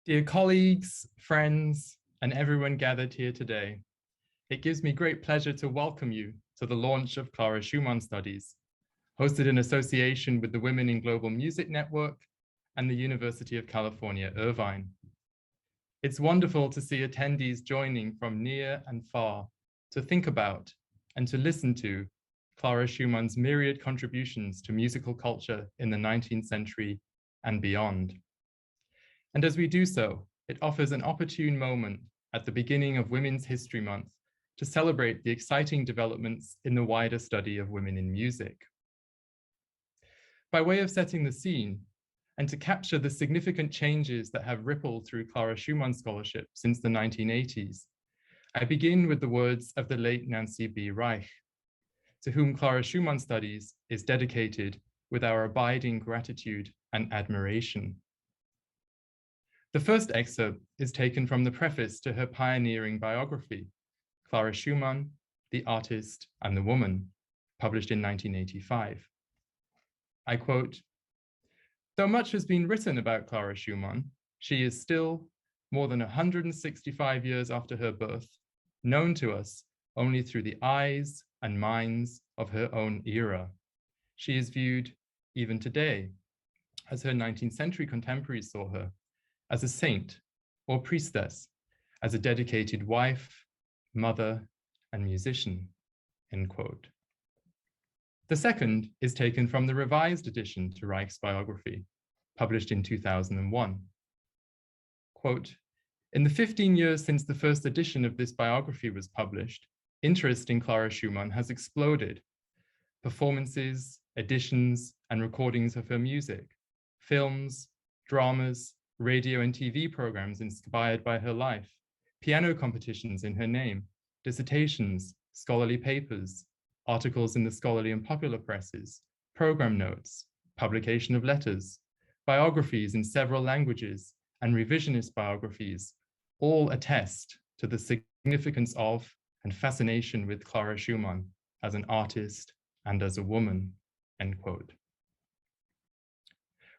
Dear colleagues, friends, and everyone gathered here today, it gives me great pleasure to welcome you to the launch of Clara Schumann Studies, hosted in association with the Women in Global Music Network and the University of California, Irvine. It's wonderful to see attendees joining from near and far to think about and to listen to Clara Schumann's myriad contributions to musical culture in the 19th century and beyond. And as we do so, it offers an opportune moment at the beginning of Women's History Month to celebrate the exciting developments in the wider study of women in music. By way of setting the scene, and to capture the significant changes that have rippled through Clara Schumann scholarship since the 1980s, I begin with the words of the late Nancy B. Reich, to whom Clara Schumann Studies is dedicated with our abiding gratitude and admiration. The first excerpt is taken from the preface to her pioneering biography, Clara Schumann, the Artist and the Woman, published in 1985. I quote, "Though much has been written about Clara Schumann, she is still, more than 165 years after her birth, known to us only through the eyes and minds of her own era. She is viewed, even today, as her 19th century contemporaries saw her, as a saint or priestess, as a dedicated wife, mother, and musician," end quote. The second is taken from the revised edition to Reich's biography, published in 2001. Quote, "In the 15 years since the first edition of this biography was published, interest in Clara Schumann has exploded. Performances, editions, and recordings of her music, films, dramas, radio and TV programs inspired by her life, piano competitions in her name, dissertations, scholarly papers, articles in the scholarly and popular presses, program notes, publication of letters, biographies in several languages, and revisionist biographies all attest to the significance of and fascination with Clara Schumann as an artist and as a woman," end quote.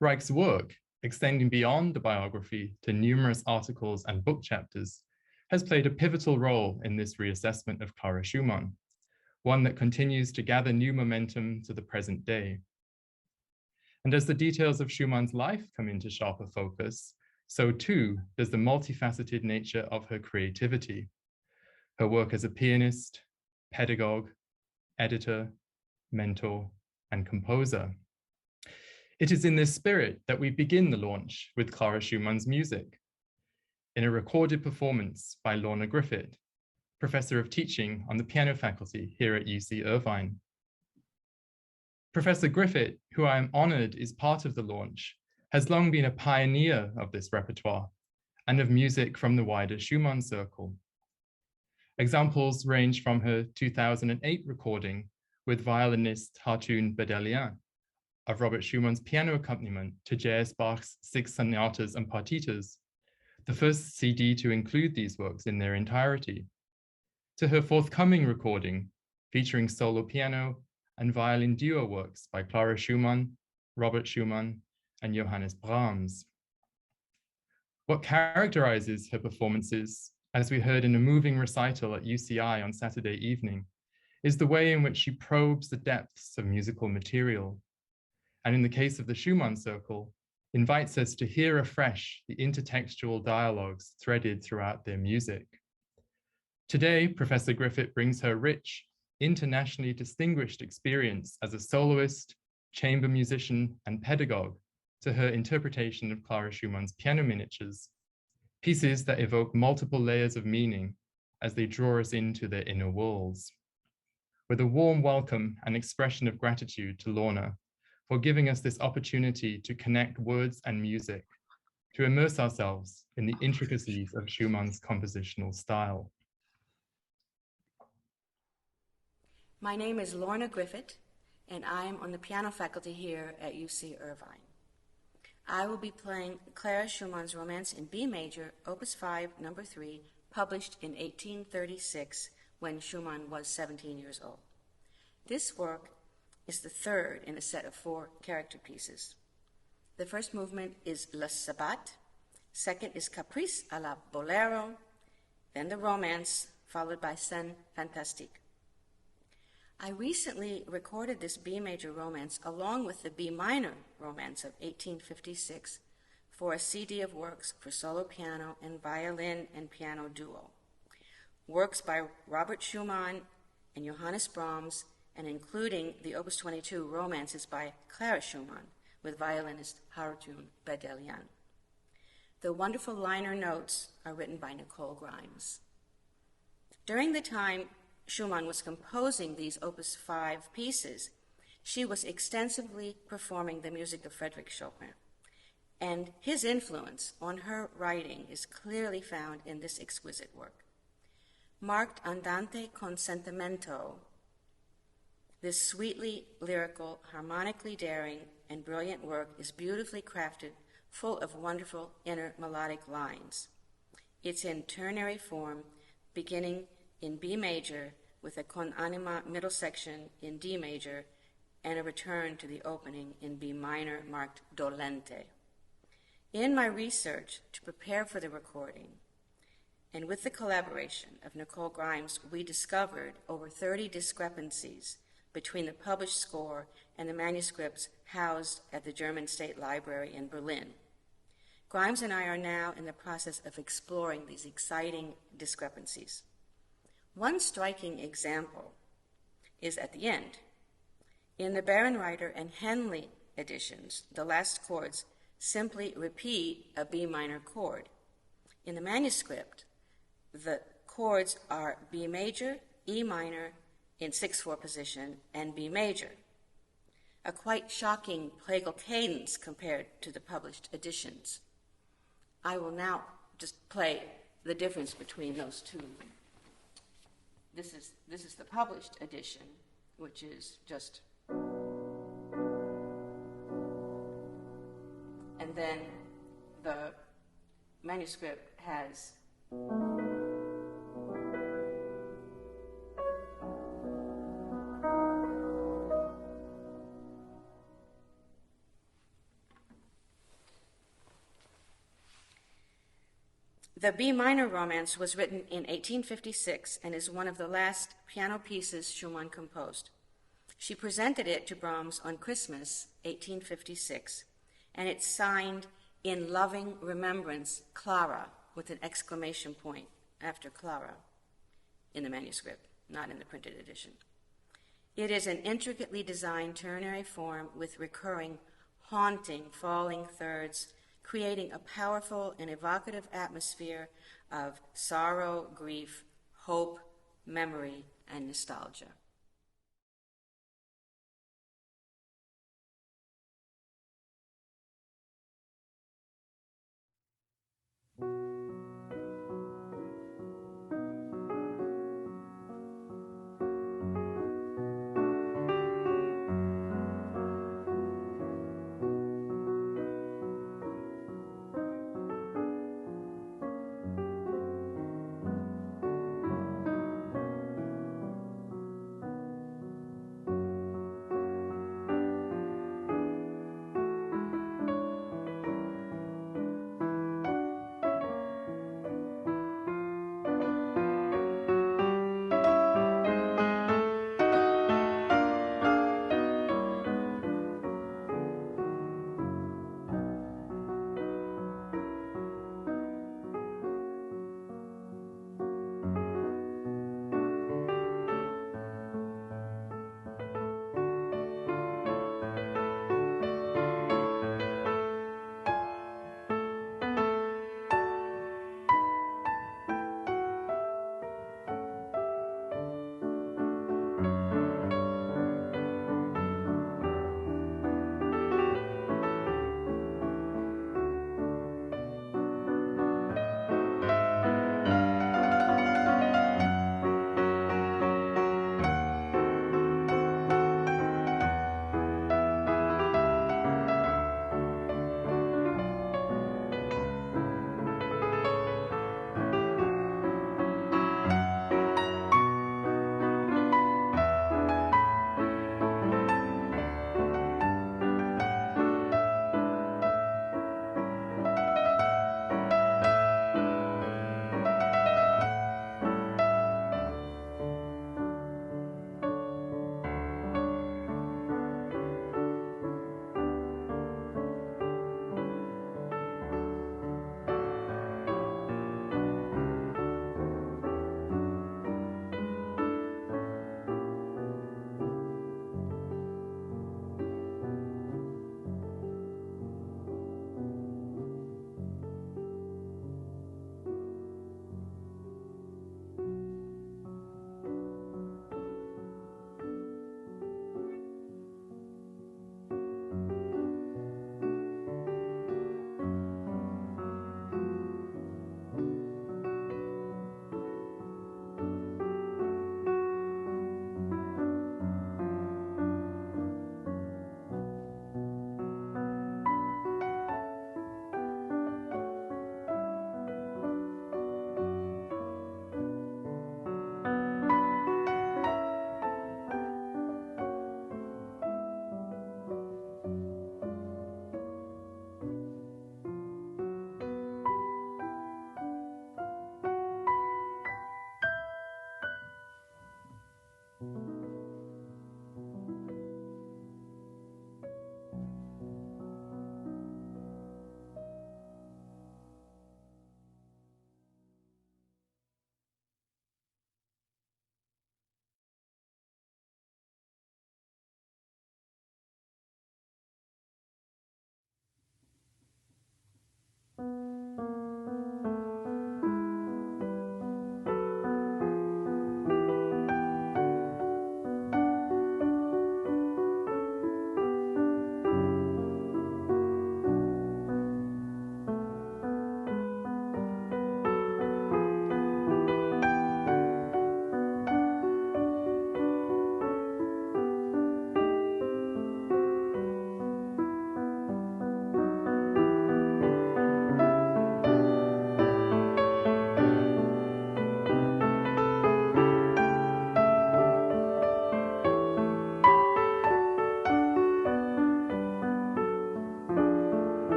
Reich's work, extending beyond the biography to numerous articles and book chapters, has played a pivotal role in this reassessment of Clara Schumann, one that continues to gather new momentum to the present day. And as the details of Schumann's life come into sharper focus, so too does the multifaceted nature of her creativity, her work as a pianist, pedagogue, editor, mentor, and composer. It is in this spirit that we begin the launch with Clara Schumann's music, in a recorded performance by Lorna Griffitt, Professor of Teaching on the piano faculty here at UC Irvine. Professor Griffitt, who I am honored is part of the launch, has long been a pioneer of this repertoire and of music from the wider Schumann circle. Examples range from her 2008 recording with violinist Hartoon Bedelian of Robert Schumann's piano accompaniment to J.S. Bach's 6 sonatas and partitas, the first CD to include these works in their entirety, to her forthcoming recording featuring solo piano and violin duo works by Clara Schumann, Robert Schumann, and Johannes Brahms. What characterizes her performances, as we heard in a moving recital at UCI on Saturday evening, is the way in which she probes the depths of musical material, and in the case of the Schumann Circle, invites us to hear afresh the intertextual dialogues threaded throughout their music. Today, Professor Griffitt brings her rich, internationally distinguished experience as a soloist, chamber musician, and pedagogue to her interpretation of Clara Schumann's piano miniatures, pieces that evoke multiple layers of meaning as they draw us into their inner worlds. With a warm welcome and expression of gratitude to Lorna for giving us this opportunity to connect words and music, to immerse ourselves in the intricacies of Schumann's compositional style. My name is Lorna Griffitt, and I am on the piano faculty here at UC Irvine. I will be playing Clara Schumann's Romance in B major, Opus 5, number 3, published in 1836 when Schumann was 17 years old. This work is the third in a set of 4 character pieces. The first movement is Le Sabbat, Second is Caprice à la Bolero, then the Romance, followed by Scène Fantastique. I recently recorded this B major romance along with the B minor romance of 1856 for a CD of works for solo piano and violin and piano duo. Works by Robert Schumann and Johannes Brahms, and including the Opus 22 romances by Clara Schumann with violinist Harutun Bedelian. The wonderful liner notes are written by Nicole Grimes. During the time Schumann was composing these Opus 5 pieces, she was extensively performing the music of Frédéric Chopin, and his influence on her writing is clearly found in this exquisite work. Marked andante con sentimento, this sweetly lyrical, harmonically daring, and brilliant work is beautifully crafted, full of wonderful inner melodic lines. It's in ternary form, beginning in B major with a con anima middle section in D major and a return to the opening in B minor marked dolente. In my research to prepare for the recording, and with the collaboration of Nicole Grimes, we discovered over 30 discrepancies between the published score and the manuscripts housed at the German State Library in Berlin. Grimes and I are now in the process of exploring these exciting discrepancies. One striking example is at the end. In the Barenreiter and Henley editions, the last chords simply repeat a B minor chord. In the manuscript, the chords are B major, E minor in 6/4 position, and B major, a quite shocking plagal cadence compared to the published editions. I will now just play the difference between those two. This is the published edition, which is just, and then the manuscript has The B minor romance was written in 1856 and is one of the last piano pieces Schumann composed. She presented it to Brahms on Christmas, 1856, and it's signed in loving remembrance, Clara, with an exclamation point after Clara in the manuscript, not in the printed edition. It is an intricately designed ternary form with recurring, haunting, falling thirds, creating a powerful and evocative atmosphere of sorrow, grief, hope, memory, and nostalgia.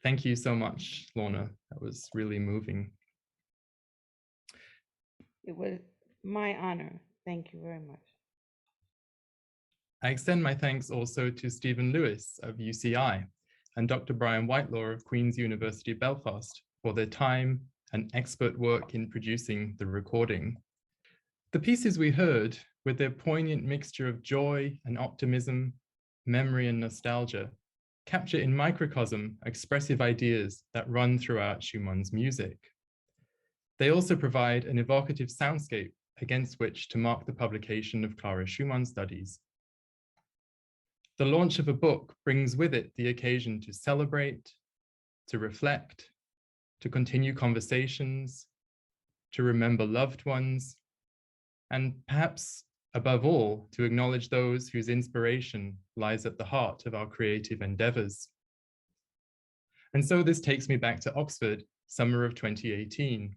Thank you so much, Lorna. That was really moving. It was my honor. Thank you very much. I extend my thanks also to Stephen Lewis of UCI and Dr. Brian Whitelaw of Queen's University Belfast for their time and expert work in producing the recording. The pieces we heard, with their poignant mixture of joy and optimism, memory and nostalgia, capture in microcosm expressive ideas that run throughout Schumann's music. They also provide an evocative soundscape against which to mark the publication of Clara Schumann Studies. The launch of a book brings with it the occasion to celebrate, to reflect, to continue conversations, to remember loved ones, and perhaps above all, to acknowledge those whose inspiration lies at the heart of our creative endeavors. And so this takes me back to Oxford, summer of 2018,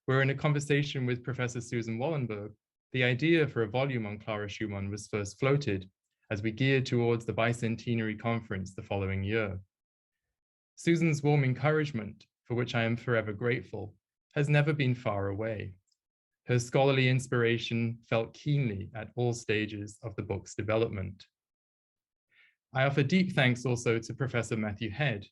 where in a conversation with Professor Susan Wallenberg, the idea for a volume on Clara Schumann was first floated as we geared towards the bicentenary conference the following year. Susan's warm encouragement, for which I am forever grateful, has never been far away. Her scholarly inspiration felt keenly at all stages of the book's development. I offer deep thanks also to Professor Matthew Head,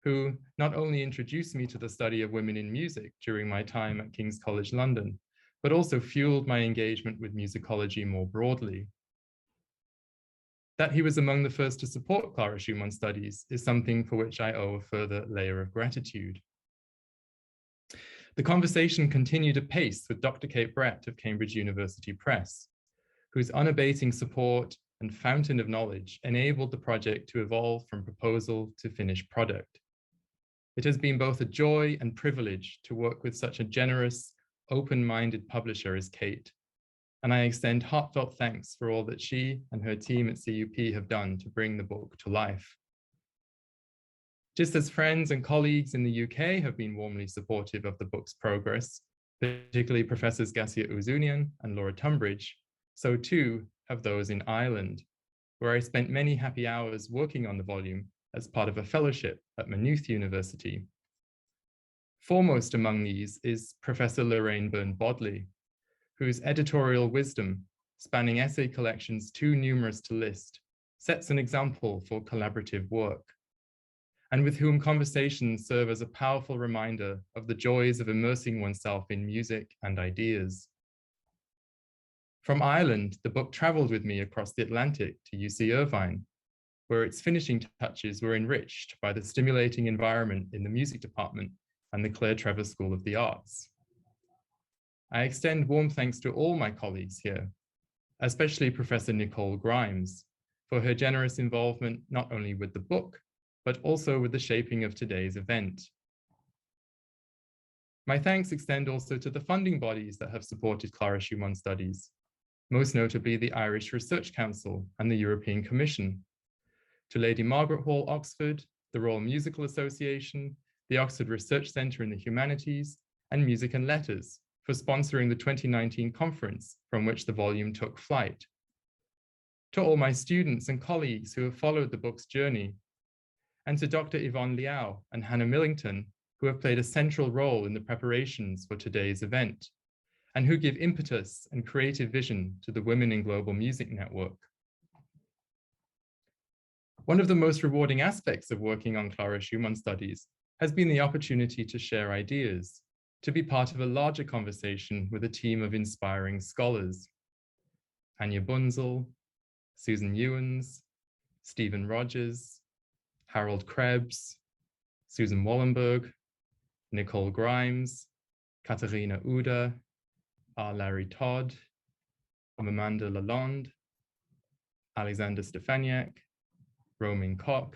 who not only introduced me to the study of women in music during my time at King's College London, but also fueled my engagement with musicology more broadly. That he was among the first to support Clara Schumann Studies is something for which I owe a further layer of gratitude. The conversation continued apace with Dr. Kate Brett of Cambridge University Press, whose unabating support and fountain of knowledge enabled the project to evolve from proposal to finished product. It has been both a joy and privilege to work with such a generous, open-minded publisher as Kate, and I extend heartfelt thanks for all that she and her team at CUP have done to bring the book to life. Just as friends and colleagues in the UK have been warmly supportive of the book's progress, particularly Professors Gassia Uzunian and Laura Tunbridge, so too have those in Ireland, where I spent many happy hours working on the volume as part of a fellowship at Maynooth University. Foremost among these is Professor Lorraine Byrne-Bodley, whose editorial wisdom, spanning essay collections too numerous to list, sets an example for collaborative work, and with whom conversations serve as a powerful reminder of the joys of immersing oneself in music and ideas. From Ireland, the book traveled with me across the Atlantic to UC Irvine, where its finishing touches were enriched by the stimulating environment in the music department and the Claire Trevor School of the Arts. I extend warm thanks to all my colleagues here, especially Professor Nicole Grimes, for her generous involvement not only with the book, but also with the shaping of today's event. My thanks extend also to the funding bodies that have supported Clara Schumann Studies, most notably the Irish Research Council and the European Commission, to Lady Margaret Hall, Oxford, the Royal Musical Association, the Oxford Research Centre in the Humanities, and Music and Letters for sponsoring the 2019 conference from which the volume took flight. To all my students and colleagues who have followed the book's journey, and to Dr. Yvonne Liao and Hannah Millington, who have played a central role in the preparations for today's event, and who give impetus and creative vision to the Women in Global Music Network. One of the most rewarding aspects of working on Clara Schumann Studies has been the opportunity to share ideas, to be part of a larger conversation with a team of inspiring scholars. Anya Bunzel, Susan Ewens, Stephen Rogers, Harold Krebs, Susan Wallenberg, Nicole Grimes, Katharina Uda, R. Larry Todd, Amanda Lalonde, Alexander Stefaniak, Roman Koch,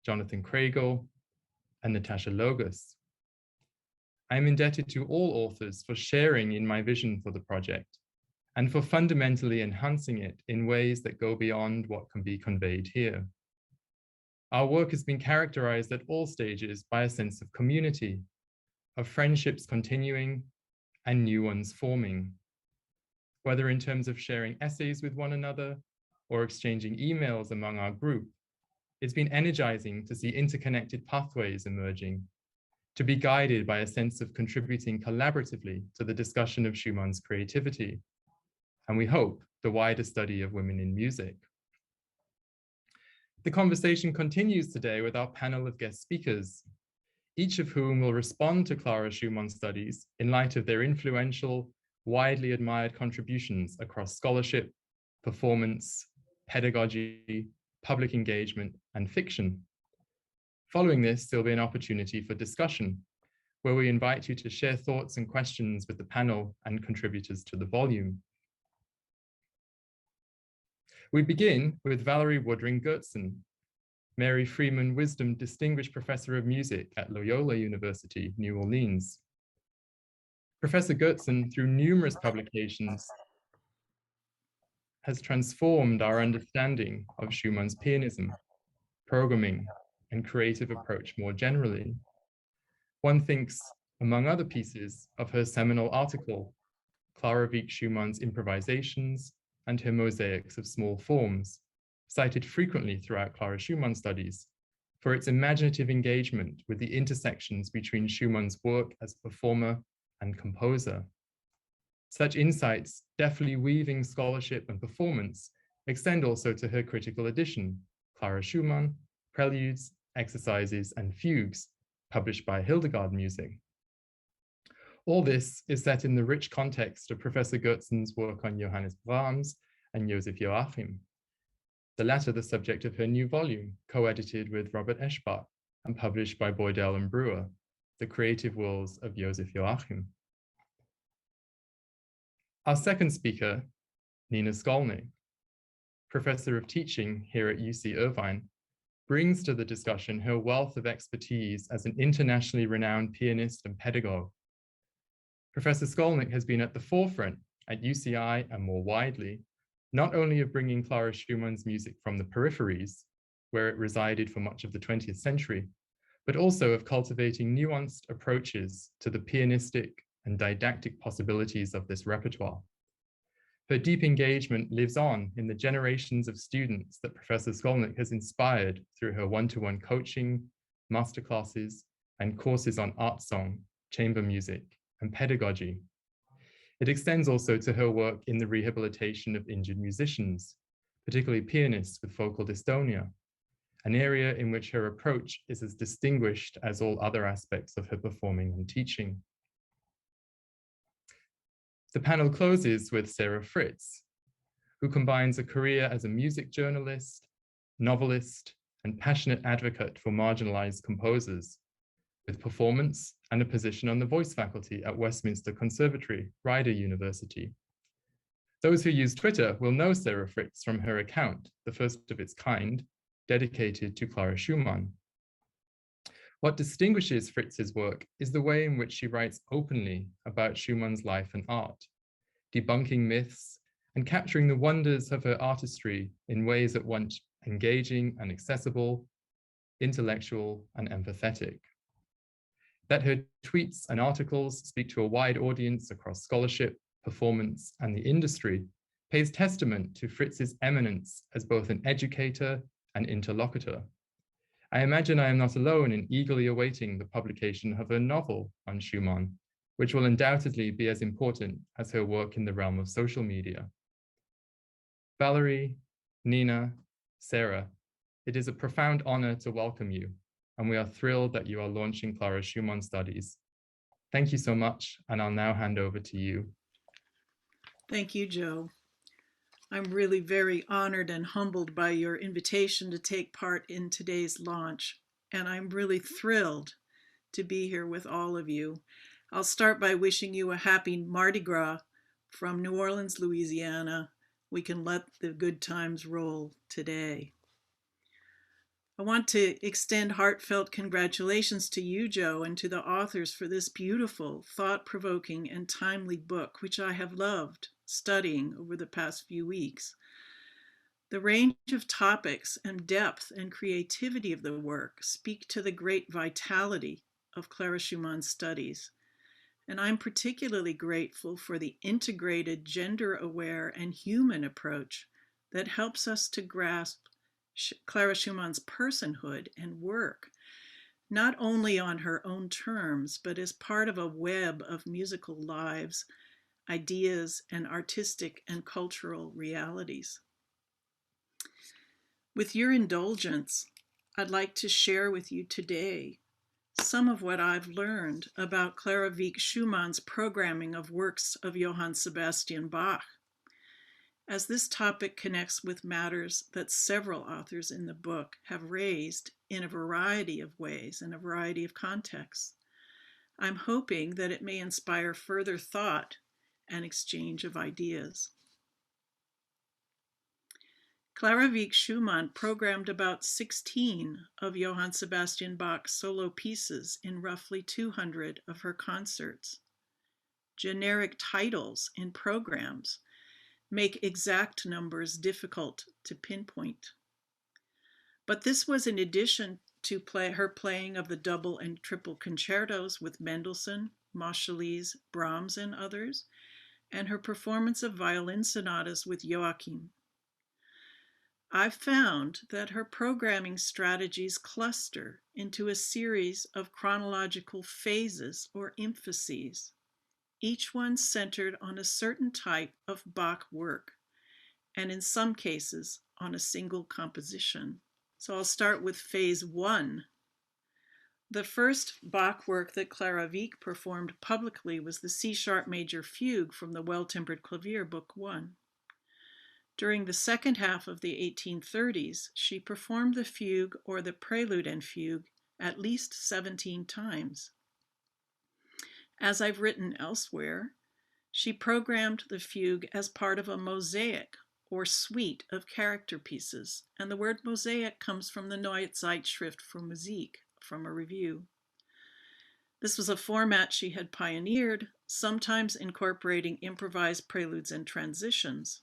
Jonathan Craigle, and Natasha Logus. I am indebted to all authors for sharing in my vision for the project and for fundamentally enhancing it in ways that go beyond what can be conveyed here. Our work has been characterized at all stages by a sense of community, of friendships continuing and new ones forming, whether in terms of sharing essays with one another or exchanging emails among our group. it's been energizing to see interconnected pathways emerging, to be guided by a sense of contributing collaboratively to the discussion of Schumann's creativity, and we hope the wider study of women in music. The conversation continues today with our panel of guest speakers, each of whom will respond to Clara Schumann Studies in light of their influential, widely admired contributions across scholarship, performance, pedagogy, public engagement, and fiction. Following this, there'll be an opportunity for discussion, where we invite you to share thoughts and questions with the panel and contributors to the volume. We begin with Valerie Woodring Goertzen, Mary Freeman Wisdom Distinguished Professor of Music at Loyola University, New Orleans. Professor Goertzen, through numerous publications, has transformed our understanding of Schumann's pianism, programming, and creative approach more generally. One thinks, among other pieces, of her seminal article, Clara Wieck Schumann's Improvisations and her Mosaics of Small Forms, cited frequently throughout Clara Schumann Studies, for its imaginative engagement with the intersections between Schumann's work as performer and composer. Such insights, deftly weaving scholarship and performance, extend also to her critical edition, Clara Schumann, Preludes, Exercises, and Fugues, published by Hildegard Music. All this is set in the rich context of Professor Goertzen's work on Johannes Brahms and Joseph Joachim, the latter the subject of her new volume, co-edited with Robert Eschbach and published by Boydell and Brewer, The Creative Worlds of Joseph Joachim. Our second speaker, Nina Scolnik, Professor of Teaching here at UC Irvine, brings to the discussion her wealth of expertise as an internationally renowned pianist and pedagogue. Professor Scolnik has been at the forefront at UCI and more widely, not only of bringing Clara Schumann's music from the peripheries, where it resided for much of the 20th century, but also of cultivating nuanced approaches to the pianistic and didactic possibilities of this repertoire. Her deep engagement lives on in the generations of students that Professor Scolnik has inspired through her one-to-one coaching, masterclasses, and courses on art song, chamber music, and pedagogy. It extends also to her work in the rehabilitation of injured musicians, particularly pianists with focal dystonia, an area in which her approach is as distinguished as all other aspects of her performing and teaching. The panel closes with Sarah Fritz, who combines a career as a music journalist, novelist, and passionate advocate for marginalized composers, with performance and a position on the voice faculty at Westminster Conservatory, Rider University. Those who use Twitter will know Sarah Fritz from her account, the first of its kind, dedicated to Clara Schumann. What distinguishes Fritz's work is the way in which she writes openly about Schumann's life and art, debunking myths and capturing the wonders of her artistry in ways at once engaging and accessible, intellectual and empathetic. That her tweets and articles speak to a wide audience across scholarship, performance, and the industry pays testament to Fritz's eminence as both an educator and interlocutor. I imagine I am not alone in eagerly awaiting the publication of her novel on Schumann, which will undoubtedly be as important as her work in the realm of social media. Valerie, Nina, Sarah, it is a profound honor to welcome you, and we are thrilled that you are launching Clara Schumann Studies. Thank you so much, and I'll now hand over to you. Thank you, Joe. I'm really very honored and humbled by your invitation to take part in today's launch, and I'm really thrilled to be here with all of you. I'll start by wishing you a happy Mardi Gras from New Orleans, Louisiana. We can let the good times roll today. I want to extend heartfelt congratulations to you, Joe, and to the authors for this beautiful, thought-provoking, and timely book, which I have loved studying over the past few weeks. The range of topics and depth and creativity of the work speak to the great vitality of Clara Schumann Studies. And I'm particularly grateful for the integrated, gender-aware, and human approach that helps us to grasp Clara Schumann's personhood and work, not only on her own terms, but as part of a web of musical lives, ideas, and artistic and cultural realities. With your indulgence, I'd like to share with you today some of what I've learned about Clara Wieck Schumann's programming of works of Johann Sebastian Bach, as this topic connects with matters that several authors in the book have raised in a variety of ways, in a variety of contexts. I'm hoping that it may inspire further thought and exchange of ideas. Clara Wieck Schumann programmed about 16 of Johann Sebastian Bach's solo pieces in roughly 200 of her concerts. Generic titles in programs make exact numbers difficult to pinpoint. But this was in addition to her playing of the double and triple concertos with Mendelssohn, Moscheles, Brahms, and others, and her performance of violin sonatas with Joachim. I've found that her programming strategies cluster into a series of chronological phases or emphases, each one centered on a certain type of Bach work, and in some cases on a single composition. So I'll start with phase 1. The first Bach work that Clara Wieck performed publicly was the C-sharp major fugue from the Well-Tempered Clavier, Book 1. During the second half of the 1830s, she performed the fugue or the prelude and fugue at least 17 times. As I've written elsewhere, she programmed the fugue as part of a mosaic or suite of character pieces, and the word mosaic comes from the Neue Zeitschrift für Musik, from a review. This was a format she had pioneered, sometimes incorporating improvised preludes and transitions.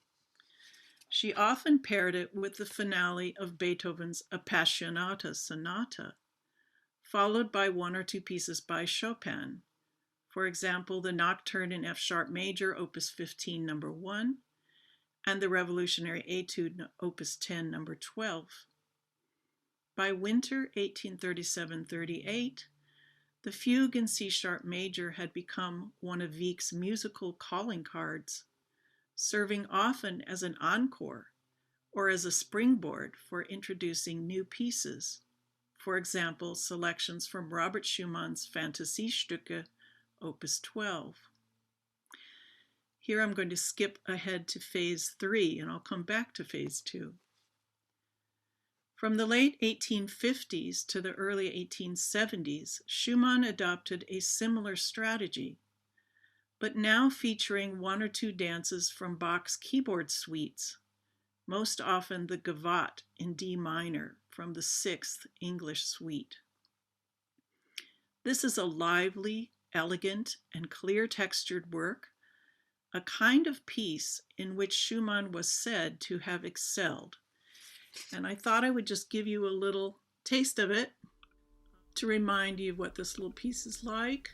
She often paired it with the finale of Beethoven's Appassionata Sonata, followed by one or two pieces by Chopin. For example, the Nocturne in F-sharp major, Opus 15, number 1, and the Revolutionary Etude, Opus 10, number 12. By winter 1837-38, the fugue in C-sharp major had become one of Wieck's musical calling cards, serving often as an encore or as a springboard for introducing new pieces. For example, selections from Robert Schumann's Fantasiestücke, Opus 12. Here I'm going to skip ahead to phase 3, and I'll come back to phase 2. From the late 1850s to the early 1870s, Schumann adopted a similar strategy, but now featuring one or two dances from Bach's keyboard suites, most often the Gavotte in D minor from the 6th English suite. This is a lively, elegant, and clear-textured work, a kind of piece in which Schumann was said to have excelled. And I thought I would just give you a little taste of it to remind you of what this little piece is like.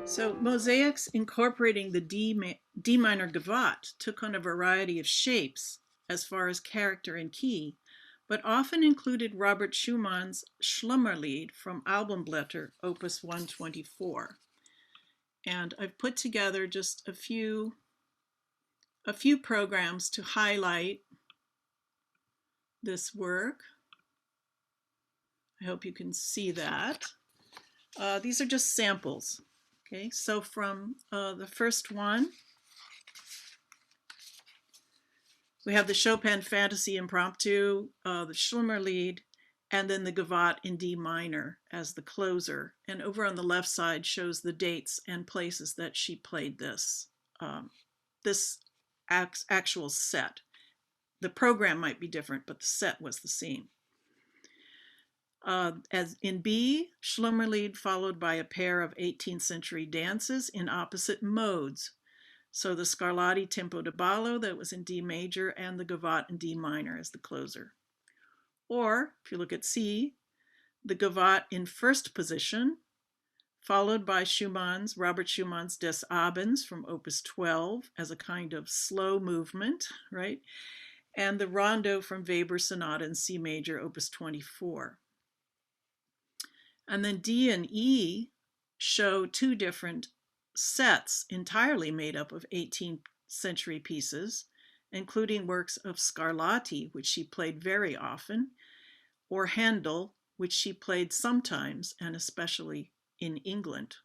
So mosaics incorporating the D minor Gavotte took on a variety of shapes as far as character and key, but often included Robert Schumann's Schlummerlied from Albumblätter, Opus 124. And I've put together just a few programs to highlight this work. I hope you can see that. These are just samples. Okay, so from the first one, we have the Chopin Fantasy Impromptu, the Schlimmer Lied, and then the Gavotte in D minor as the closer. And over on the left side shows the dates and places that she played this, this actual set. The program might be different, but the set was the same. As in B, Schlimmer Lied followed by a pair of 18th century dances in opposite modes. So the Scarlatti Tempo di Ballo that was in D major and the Gavotte in D minor as the closer. Or if you look at C, the Gavotte in first position, followed by Robert Schumann's Des Abends from Opus 12 as a kind of slow movement, right? And the Rondo from Weber's Sonata in C major, Opus 24. And then D and E show two different sets entirely made up of 18th century pieces, including works of Scarlatti, which she played very often, or Handel, which she played sometimes and especially in England.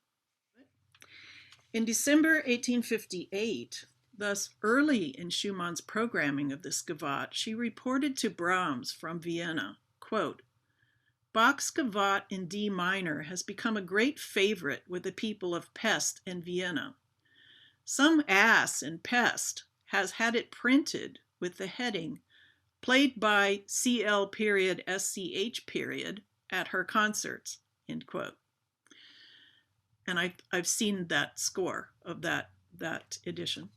In December 1858, thus early in Schumann's programming of this Gavotte, she reported to Brahms from Vienna, quote, Bach's Gavotte in D minor has become a great favorite with the people of Pest and Vienna. Some ass in Pest has had it printed with the heading, played by CL period SCH period at her concerts, end quote. And I've seen that score of that edition.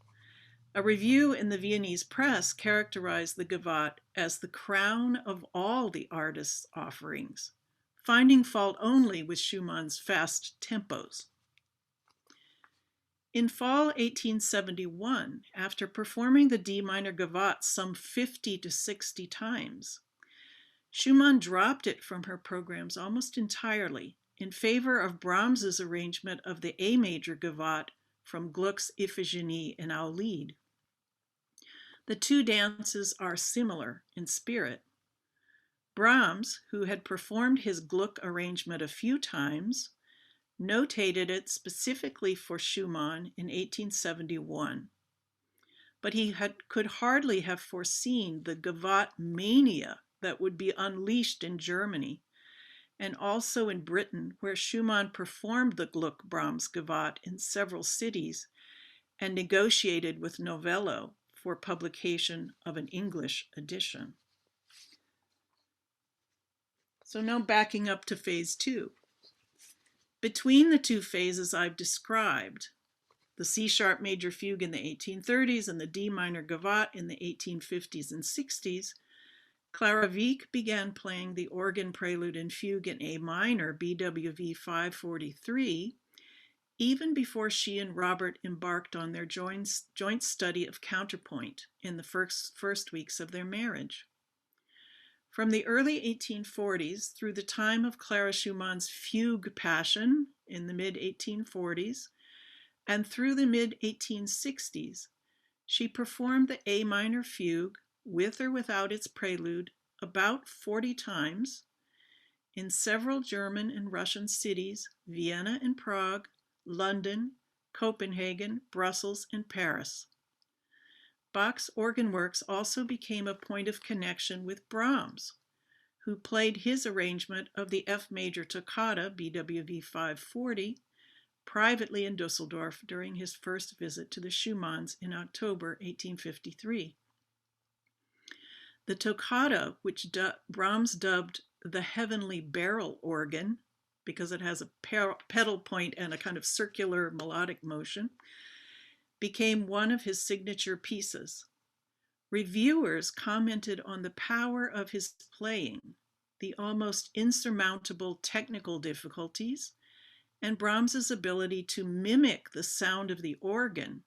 A review in the Viennese press characterized the Gavotte as the crown of all the artist's offerings, finding fault only with Schumann's fast tempos. In fall 1871, after performing the D minor Gavotte some 50 to 60 times, Schumann dropped it from her programs almost entirely in favor of Brahms's arrangement of the A major Gavotte from Gluck's Iphigenie in Our Lied. The two dances are similar in spirit. Brahms, who had performed his Gluck arrangement a few times, notated it specifically for Schumann in 1871. But he could hardly have foreseen the Gavotte mania that would be unleashed in Germany, and also in Britain, where Schumann performed the Gluck-Brahms Gavotte in several cities and negotiated with Novello for publication of an English edition. So now backing up to phase 2. Between the two phases I've described, the C-sharp major fugue in the 1830s and the D minor Gavotte in the 1850s and 60s, Clara Wieck began playing the organ prelude and fugue in A minor, BWV 543, even before she and Robert embarked on their joint study of counterpoint in the first weeks of their marriage. From the early 1840s through the time of Clara Schumann's fugue passion in the mid-1840s and through the mid-1860s, she performed the A minor fugue with or without its prelude about 40 times in several German and Russian cities, Vienna and Prague, London, Copenhagen, Brussels, and Paris. Bach's organ works also became a point of connection with Brahms, who played his arrangement of the F major toccata, BWV 540, privately in Dusseldorf during his first visit to the Schumanns in October 1853. The toccata, which Brahms dubbed the heavenly barrel organ, because it has a pedal point and a kind of circular melodic motion, became one of his signature pieces. Reviewers commented on the power of his playing, the almost insurmountable technical difficulties, and Brahms's ability to mimic the sound of the organ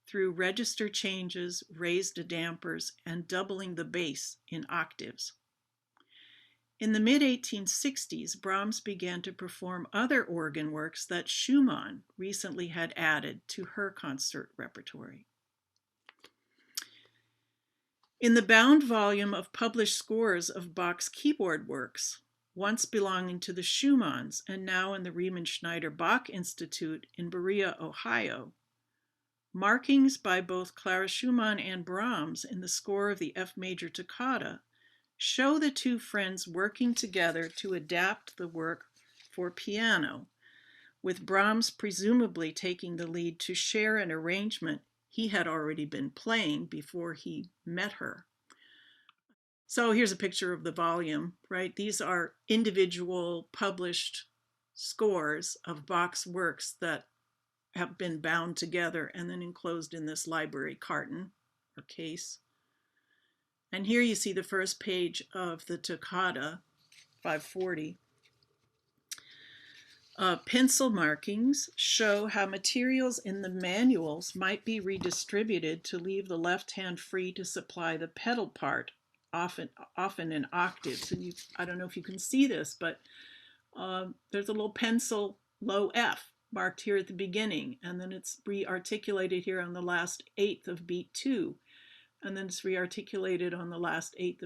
through register changes, raised dampers, and doubling the bass in octaves. In the mid-1860s, Brahms began to perform other organ works that Schumann recently had added to her concert repertory. In the bound volume of published scores of Bach's keyboard works, once belonging to the Schumanns and now in the Riemann Schneider Bach Institute in Berea, Ohio, markings by both Clara Schumann and Brahms in the score of the F major toccata show the two friends working together to adapt the work for piano, with Brahms presumably taking the lead to share an arrangement he had already been playing before he met her. So here's a picture of the volume, right? These are individual published scores of Bach's works that have been bound together and then enclosed in this library carton or case. And here you see the first page of the Toccata, 540. Pencil markings show how materials in the manuals might be redistributed to leave the left hand free to supply the pedal part, often in octaves. And I don't know if you can see this, but there's a little pencil low F marked here at the beginning, and then it's re-articulated here on the last eighth of beat 2, and then it's re-articulated on the last eighth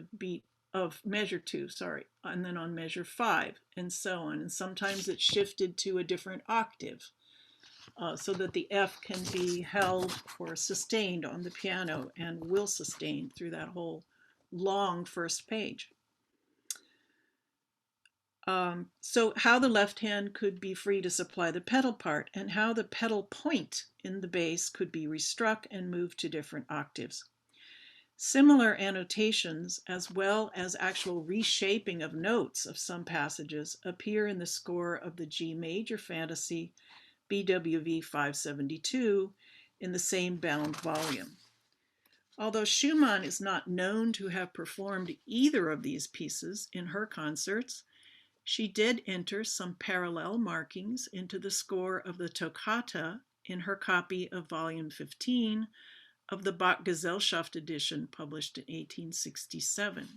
of measure 2, and then on measure 5, and so on. And sometimes it's shifted to a different octave so that the F can be held or sustained on the piano and will sustain through that whole long first page. So how the left hand could be free to supply the pedal part, and how the pedal point in the bass could be restruck and moved to different octaves. Similar annotations, as well as actual reshaping of notes of some passages, appear in the score of the G major fantasy BWV 572 in the same bound volume. Although Schumann is not known to have performed either of these pieces in her concerts, she did enter some parallel markings into the score of the Toccata in her copy of volume 15 of the Bach Gesellschaft edition published in 1867.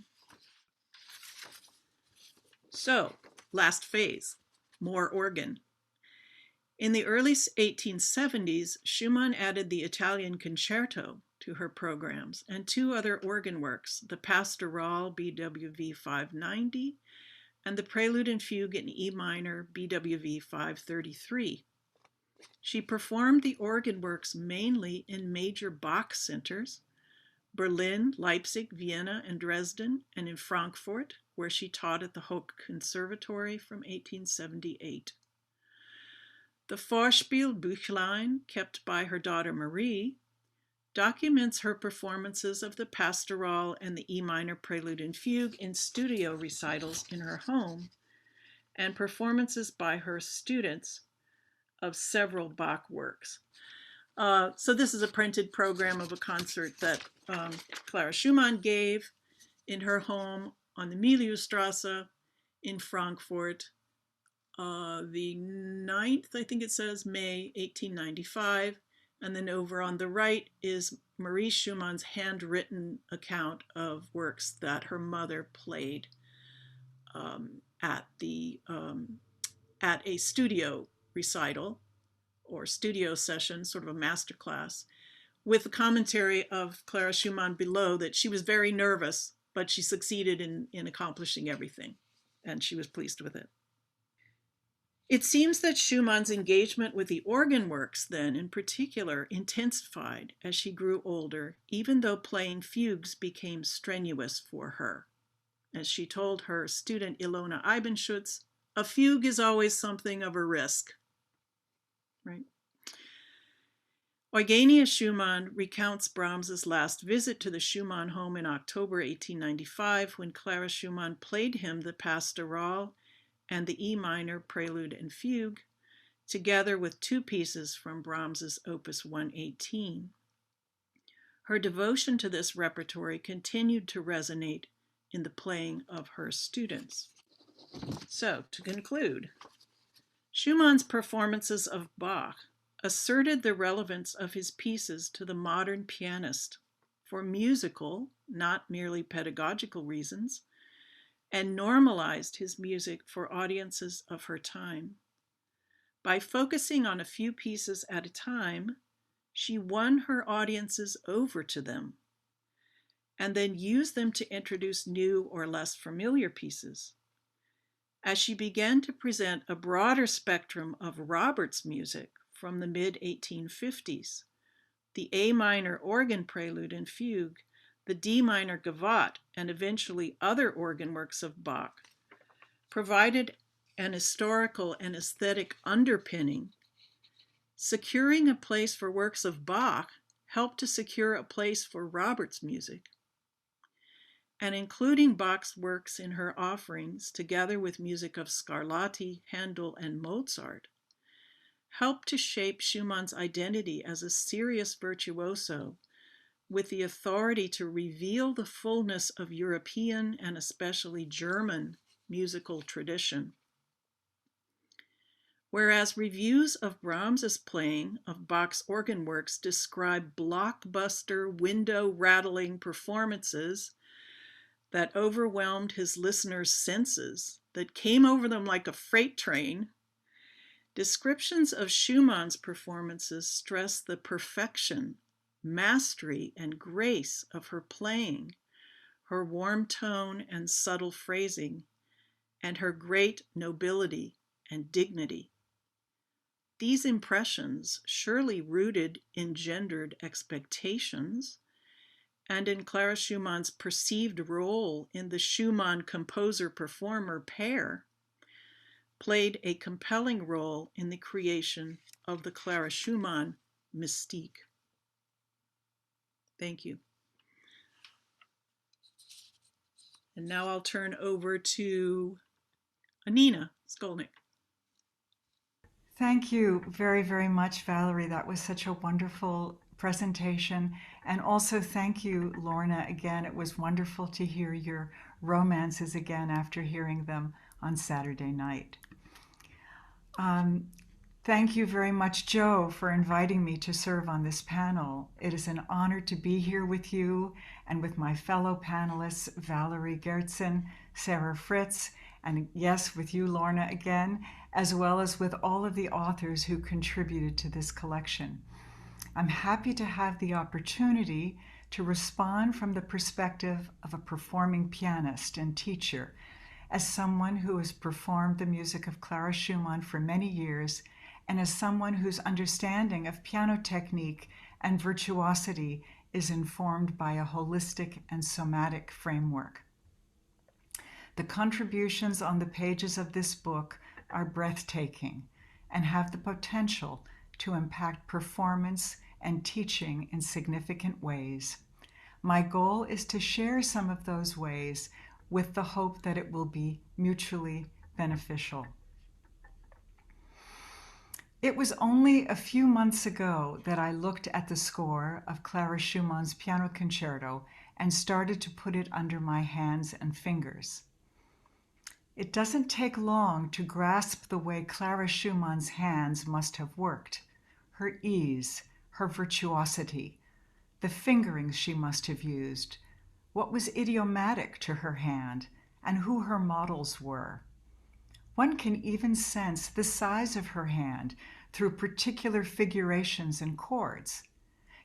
So, last phase, more organ. In the early 1870s, Schumann added the Italian concerto to her programs and two other organ works, the Pastoral BWV 590 and the Prelude and Fugue in E minor BWV 533. She performed the organ works mainly in major Bach centers, Berlin, Leipzig, Vienna, and Dresden, and in Frankfurt, where she taught at the Hoch Conservatory from 1878. The Vorspielbüchlein, kept by her daughter Marie, documents her performances of the Pastoral and the E minor Prelude and Fugue in studio recitals in her home, and performances by her students of several Bach works. So this is a printed program of a concert that Clara Schumann gave in her home on the Milieustrasse in Frankfurt, the 9th, I think it says, May 1895. And then over on the right is Marie Schumann's handwritten account of works that her mother played at a studio recital or studio session, sort of a master class, with the commentary of Clara Schumann below that she was very nervous, but she succeeded in accomplishing everything, and she was pleased with it. It seems that Schumann's engagement with the organ works then, in particular, intensified as she grew older, even though playing fugues became strenuous for her. As she told her student Ilona Eibenschutz, a fugue is always something of a risk. Right? Eugenia Schumann recounts Brahms's last visit to the Schumann home in October 1895 when Clara Schumann played him the Pastoral and the E minor Prelude and Fugue, together with two pieces from Brahms's Opus 118. Her devotion to this repertory continued to resonate in the playing of her students. So, to conclude, Schumann's performances of Bach asserted the relevance of his pieces to the modern pianist for musical, not merely pedagogical reasons, and normalized his music for audiences of her time. By focusing on a few pieces at a time, she won her audiences over to them, and then used them to introduce new or less familiar pieces. As she began to present a broader spectrum of Robert's music from the mid-1850s, the A minor organ prelude and fugue, the D minor gavotte, and eventually other organ works of Bach, provided an historical and aesthetic underpinning. Securing a place for works of Bach helped to secure a place for Robert's music. And including Bach's works in her offerings, together with music of Scarlatti, Handel, and Mozart, helped to shape Schumann's identity as a serious virtuoso, with the authority to reveal the fullness of European and especially German musical tradition. Whereas reviews of Brahms's playing of Bach's organ works describe blockbuster, window-rattling performances that overwhelmed his listeners' senses, that came over them like a freight train, descriptions of Schumann's performances stress the perfection, mastery, and grace of her playing, her warm tone and subtle phrasing, and her great nobility and dignity. These impressions, surely rooted in gendered expectations, and in Clara Schumann's perceived role in the Schumann composer-performer pair, played a compelling role in the creation of the Clara Schumann mystique. Thank you. And now I'll turn over to Nina Scolnik. Thank you very, very much, Valerie. That was such a wonderful presentation. And also thank you, Lorna. Again, it was wonderful to hear your romances again after hearing them on Saturday night. Thank you very much, Joe, for inviting me to serve on this panel. It is an honor to be here with you and with my fellow panelists, Valerie Goertzen, Sarah Fritz, and yes, with you, Lorna, again, as well as with all of the authors who contributed to this collection. I'm happy to have the opportunity to respond from the perspective of a performing pianist and teacher, as someone who has performed the music of Clara Schumann for many years, and as someone whose understanding of piano technique and virtuosity is informed by a holistic and somatic framework. The contributions on the pages of this book are breathtaking and have the potential to impact performance and teaching in significant ways. My goal is to share some of those ways with the hope that it will be mutually beneficial. It was only a few months ago that I looked at the score of Clara Schumann's piano concerto and started to put it under my hands and fingers. It doesn't take long to grasp the way Clara Schumann's hands must have worked, her ease, her virtuosity, the fingerings she must have used, what was idiomatic to her hand, and who her models were. One can even sense the size of her hand through particular figurations and chords.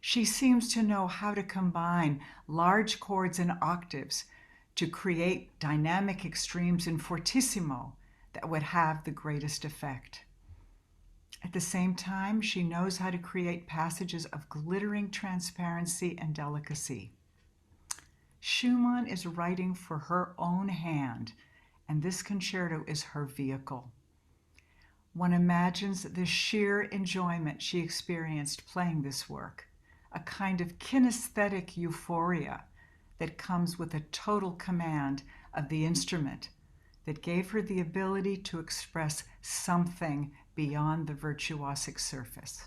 She seems to know how to combine large chords and octaves to create dynamic extremes in fortissimo that would have the greatest effect. At the same time, she knows how to create passages of glittering transparency and delicacy. Schumann is writing for her own hand, and this concerto is her vehicle. One imagines the sheer enjoyment she experienced playing this work, a kind of kinesthetic euphoria that comes with a total command of the instrument that gave her the ability to express something beyond the virtuosic surface.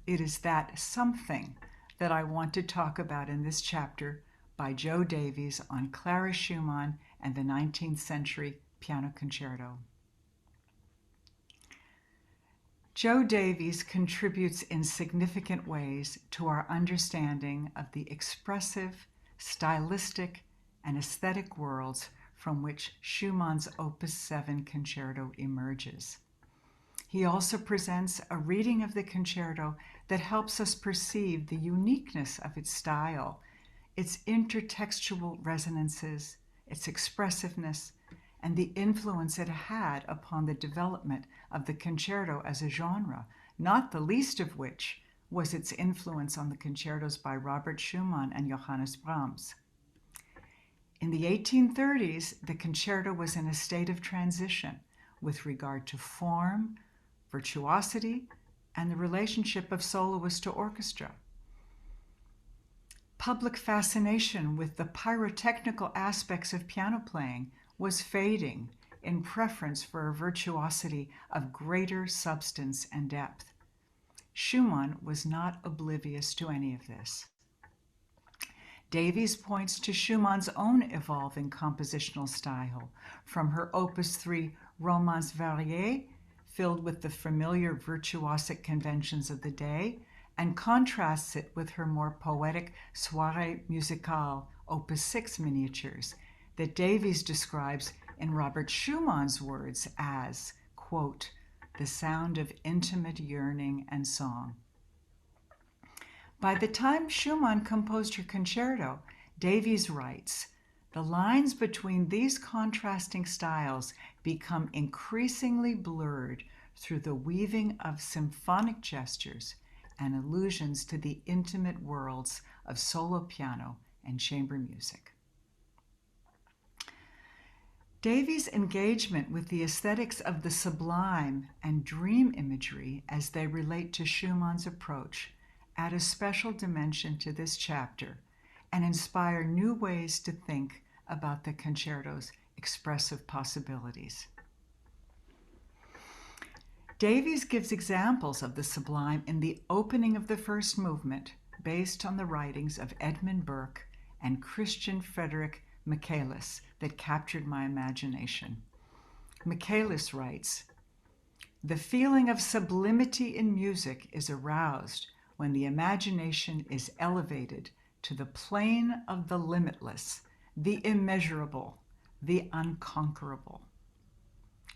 It is that something that I want to talk about in this chapter by Joe Davies on Clara Schumann and the 19th century piano concerto. Joe Davies contributes in significant ways to our understanding of the expressive, stylistic, and aesthetic worlds from which Schumann's Opus 7 concerto emerges. He also presents a reading of the concerto that helps us perceive the uniqueness of its style, its intertextual resonances, its expressiveness, and the influence it had upon the development of the concerto as a genre, not the least of which was its influence on the concertos by Robert Schumann and Johannes Brahms. In the 1830s, the concerto was in a state of transition with regard to form, virtuosity, and the relationship of soloist to orchestra. Public fascination with the pyrotechnical aspects of piano playing was fading in preference for a virtuosity of greater substance and depth. Schumann was not oblivious to any of this. Davies points to Schumann's own evolving compositional style, from her Opus 3 Romance Variée, filled with the familiar virtuosic conventions of the day, and contrasts it with her more poetic Soirée Musicale Opus 6 miniatures that Davies describes in Robert Schumann's words as, quote, the sound of intimate yearning and song. By the time Schumann composed her concerto, Davies writes, the lines between these contrasting styles become increasingly blurred through the weaving of symphonic gestures and allusions to the intimate worlds of solo piano and chamber music. Davies' engagement with the aesthetics of the sublime and dream imagery as they relate to Schumann's approach add a special dimension to this chapter and inspire new ways to think about the concerto's expressive possibilities. Davies gives examples of the sublime in the opening of the first movement, based on the writings of Edmund Burke and Christian Frederick Michaelis, that captured my imagination. Michaelis writes, the feeling of sublimity in music is aroused when the imagination is elevated to the plane of the limitless, the immeasurable, the unconquerable.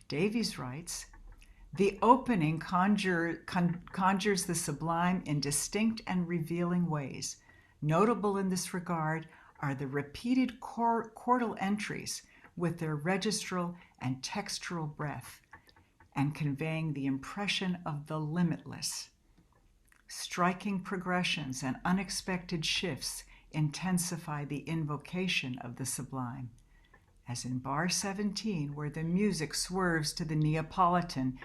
Davies writes, the opening conjures the sublime in distinct and revealing ways. Notable in this regard are the repeated chordal entries with their registral and textural breadth and conveying the impression of the limitless. Striking progressions and unexpected shifts intensify the invocation of the sublime, as in bar 17, where the music swerves to the Neapolitan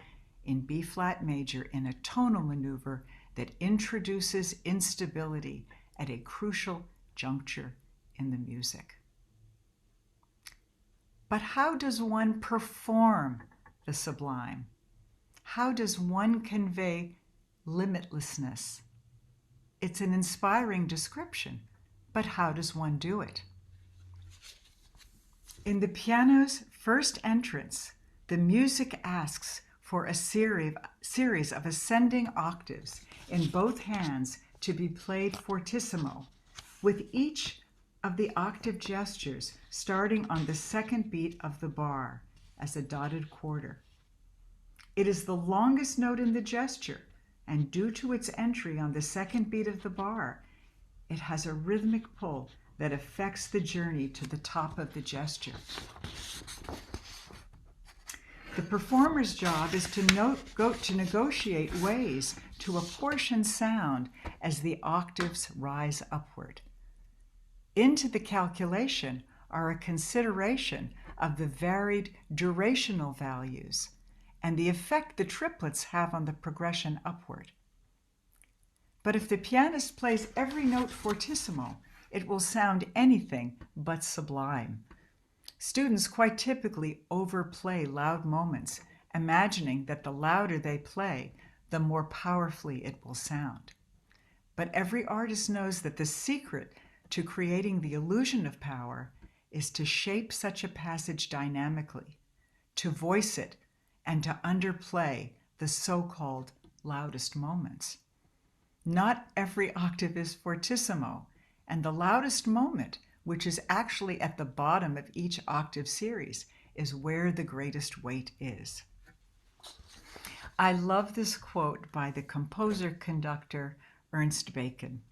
in B-flat major in a tonal maneuver that introduces instability at a crucial juncture in the music. But how does one perform the sublime? How does one convey limitlessness? It's an inspiring description, but how does one do it? In the piano's first entrance, the music asks for a series of ascending octaves in both hands to be played fortissimo, with each of the octave gestures starting on the second beat of the bar as a dotted quarter. It is the longest note in the gesture, and due to its entry on the second beat of the bar, it has a rhythmic pull that affects the journey to the top of the gesture. The performer's job is to negotiate ways to apportion sound as the octaves rise upward. Into the calculation are a consideration of the varied durational values and the effect the triplets have on the progression upward. But if the pianist plays every note fortissimo, it will sound anything but sublime. Students quite typically overplay loud moments, imagining that the louder they play, the more powerfully it will sound. But every artist knows that the secret to creating the illusion of power is to shape such a passage dynamically, to voice it, and to underplay the so-called loudest moments. Not every octave is fortissimo, and the loudest moment which is actually at the bottom of each octave series, is where the greatest weight is. I love this quote by the composer-conductor Ernst Bacon,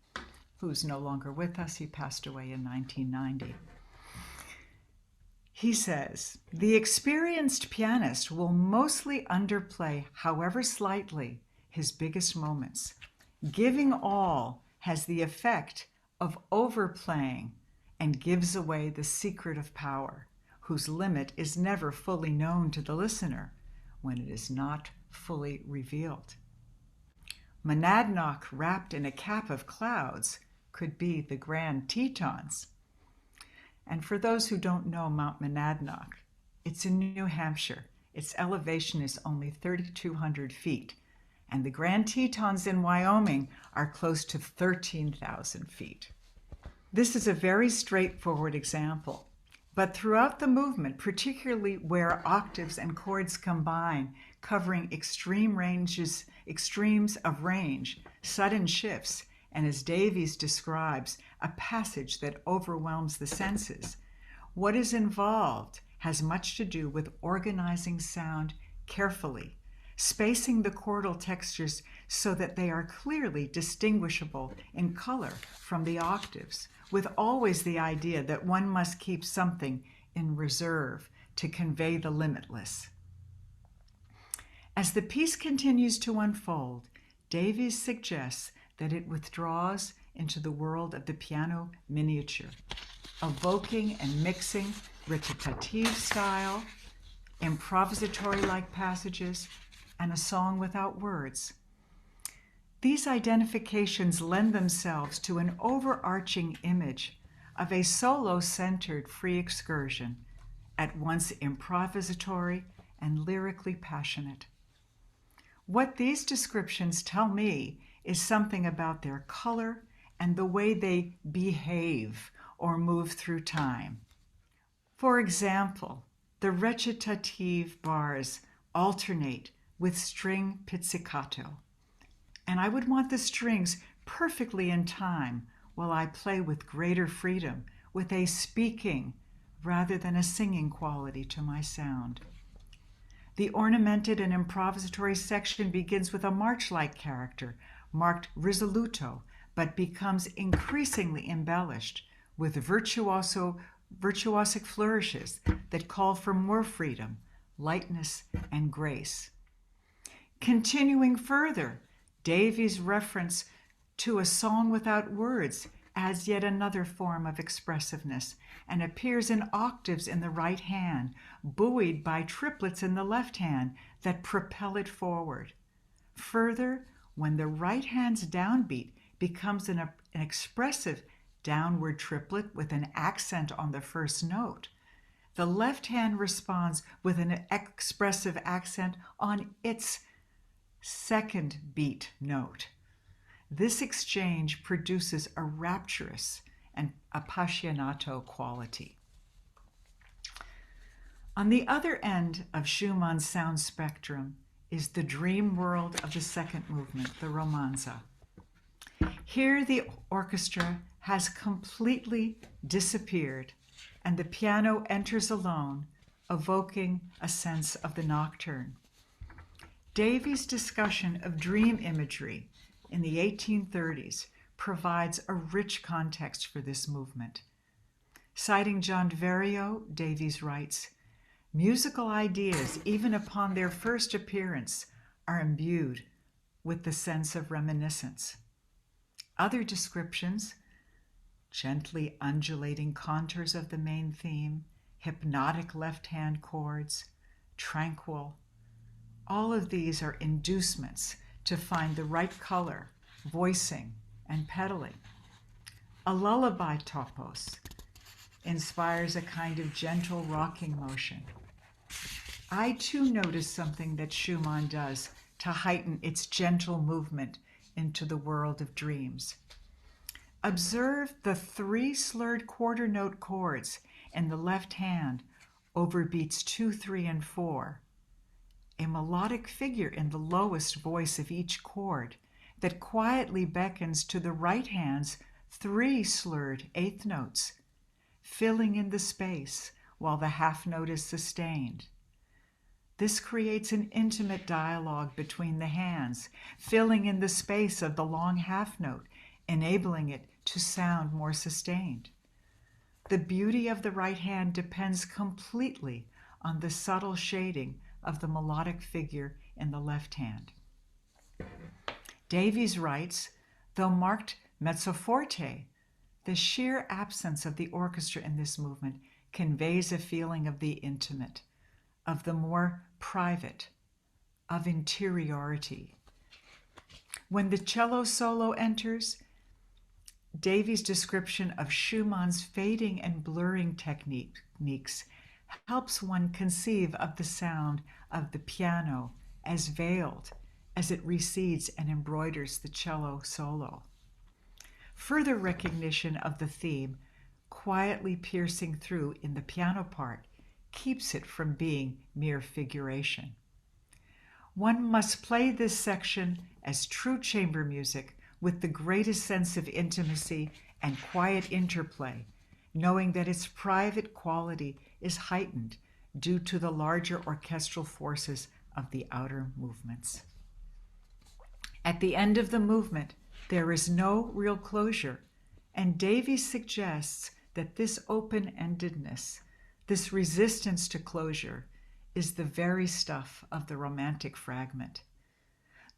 who's no longer with us. He passed away in 1990. He says, "The experienced pianist will mostly underplay, however slightly, his biggest moments. Giving all has the effect of overplaying and gives away the secret of power, whose limit is never fully known to the listener when it is not fully revealed. Monadnock wrapped in a cap of clouds could be the Grand Tetons." And for those who don't know Mount Monadnock, it's in New Hampshire. Its elevation is only 3,200 feet, and the Grand Tetons in Wyoming are close to 13,000 feet. This is a very straightforward example, but throughout the movement, particularly where octaves and chords combine, covering extremes of range, sudden shifts, and as Davies describes, a passage that overwhelms the senses, what is involved has much to do with organizing sound carefully, spacing the chordal textures so that they are clearly distinguishable in color from the octaves, with always the idea that one must keep something in reserve to convey the limitless. As the piece continues to unfold, Davies suggests that it withdraws into the world of the piano miniature, evoking and mixing recitative style, improvisatory-like passages, and a song without words. These identifications lend themselves to an overarching image of a solo-centered free excursion, at once improvisatory and lyrically passionate. What these descriptions tell me is something about their color and the way they behave or move through time. For example, the recitative bars alternate with string pizzicato, and I would want the strings perfectly in time while I play with greater freedom, with a speaking rather than a singing quality to my sound. The ornamented and improvisatory section begins with a march-like character, marked risoluto, but becomes increasingly embellished with virtuosic flourishes that call for more freedom, lightness, and grace. Continuing further, Davies' reference to a song without words adds yet another form of expressiveness and appears in octaves in the right hand, buoyed by triplets in the left hand that propel it forward. Further, when the right hand's downbeat becomes an expressive downward triplet with an accent on the first note, the left hand responds with an expressive accent on its second beat note. This exchange produces a rapturous and appassionato quality. On the other end of Schumann's sound spectrum is the dream world of the second movement, the romanza. Here the orchestra has completely disappeared and the piano enters alone, evoking a sense of the nocturne. Davies' discussion of dream imagery in the 1830s provides a rich context for this movement. Citing John Verio, Davies writes, "Musical ideas, even upon their first appearance, are imbued with the sense of reminiscence." Other descriptions, gently undulating contours of the main theme, hypnotic left-hand chords, tranquil, all of these are inducements to find the right color, voicing, and pedaling. A lullaby topos inspires a kind of gentle rocking motion. I too notice something that Schumann does to heighten its gentle movement into the world of dreams. Observe the 3 slurred quarter note chords in the left hand over beats 2, 3, and 4. A melodic figure in the lowest voice of each chord that quietly beckons to the right hand's 3 slurred eighth notes, filling in the space while the half note is sustained. This creates an intimate dialogue between the hands, filling in the space of the long half note, enabling it to sound more sustained. The beauty of the right hand depends completely on the subtle shading of the melodic figure in the left hand. Davies writes, though marked mezzo forte, the sheer absence of the orchestra in this movement conveys a feeling of the intimate, of the more private, of interiority. When the cello solo enters, Davies' description of Schumann's fading and blurring techniques helps one conceive of the sound of the piano as veiled as it recedes and embroiders the cello solo. Further recognition of the theme, quietly piercing through in the piano part, keeps it from being mere figuration. One must play this section as true chamber music with the greatest sense of intimacy and quiet interplay, knowing that its private quality is heightened due to the larger orchestral forces of the outer movements. At the end of the movement, there is no real closure, and Davies suggests that this open-endedness, this resistance to closure, is the very stuff of the romantic fragment.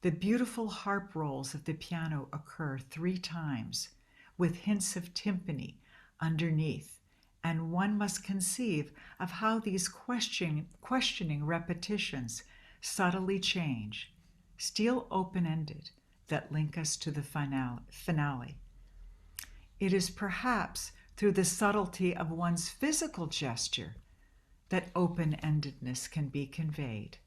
The beautiful harp rolls of the piano occur 3 times, with hints of timpani underneath, and one must conceive of how these questioning repetitions subtly change, still open-ended, that link us to the finale. It is perhaps through the subtlety of one's physical gesture that open-endedness can be conveyed,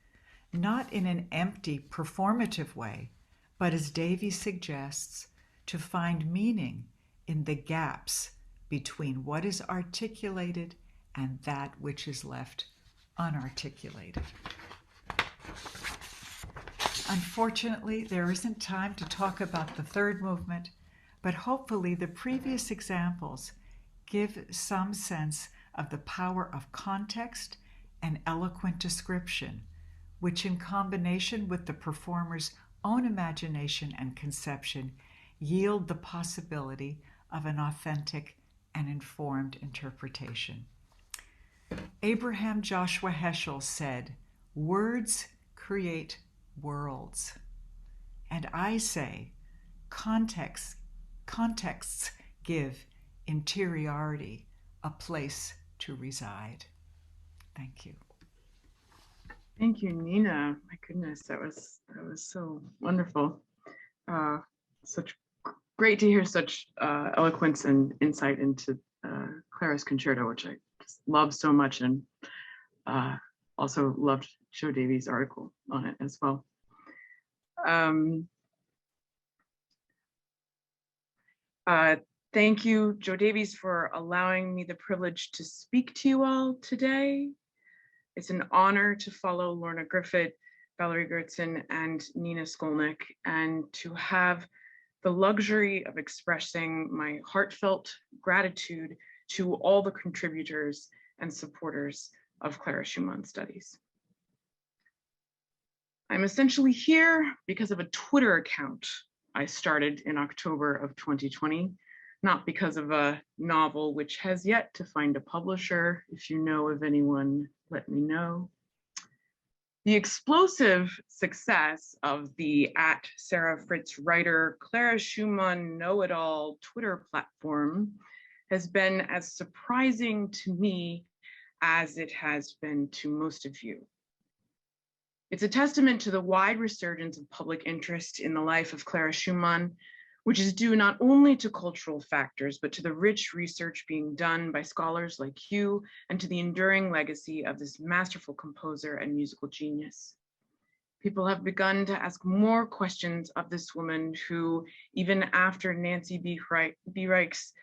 not in an empty, performative way, but as Davies suggests, to find meaning in the gaps between what is articulated and that which is left unarticulated. Unfortunately, there isn't time to talk about the third movement, but hopefully the previous examples give some sense of the power of context and eloquent description, which in combination with the performer's own imagination and conception yield the possibility of an authentic and informed interpretation. Abraham Joshua Heschel said, "Words create worlds." And I say, contexts give interiority a place to reside. Thank you. Thank you, Nina. My goodness, that was so wonderful. Such great to hear such eloquence and insight into Clara's concerto, which I just love so much, and also loved Joe Davies' article on it as well. Thank you, Joe Davies, for allowing me the privilege to speak to you all today. It's an honor to follow Lorna Griffitt, Valerie Goertzen, and Nina Scolnik, and to have the luxury of expressing my heartfelt gratitude to all the contributors and supporters of Clara Schumann Studies. I'm essentially here because of a Twitter account I started in October of 2020, not because of a novel which has yet to find a publisher. If you know of anyone, let me know. The explosive success of the @Sarah Fritz writer Clara Schumann Know-It-All Twitter platform has been as surprising to me as it has been to most of you. It's a testament to the wide resurgence of public interest in the life of Clara Schumann, which is due not only to cultural factors, but to the rich research being done by scholars like you, and to the enduring legacy of this masterful composer and musical genius. People have begun to ask more questions of this woman who, even after Nancy B. Reich's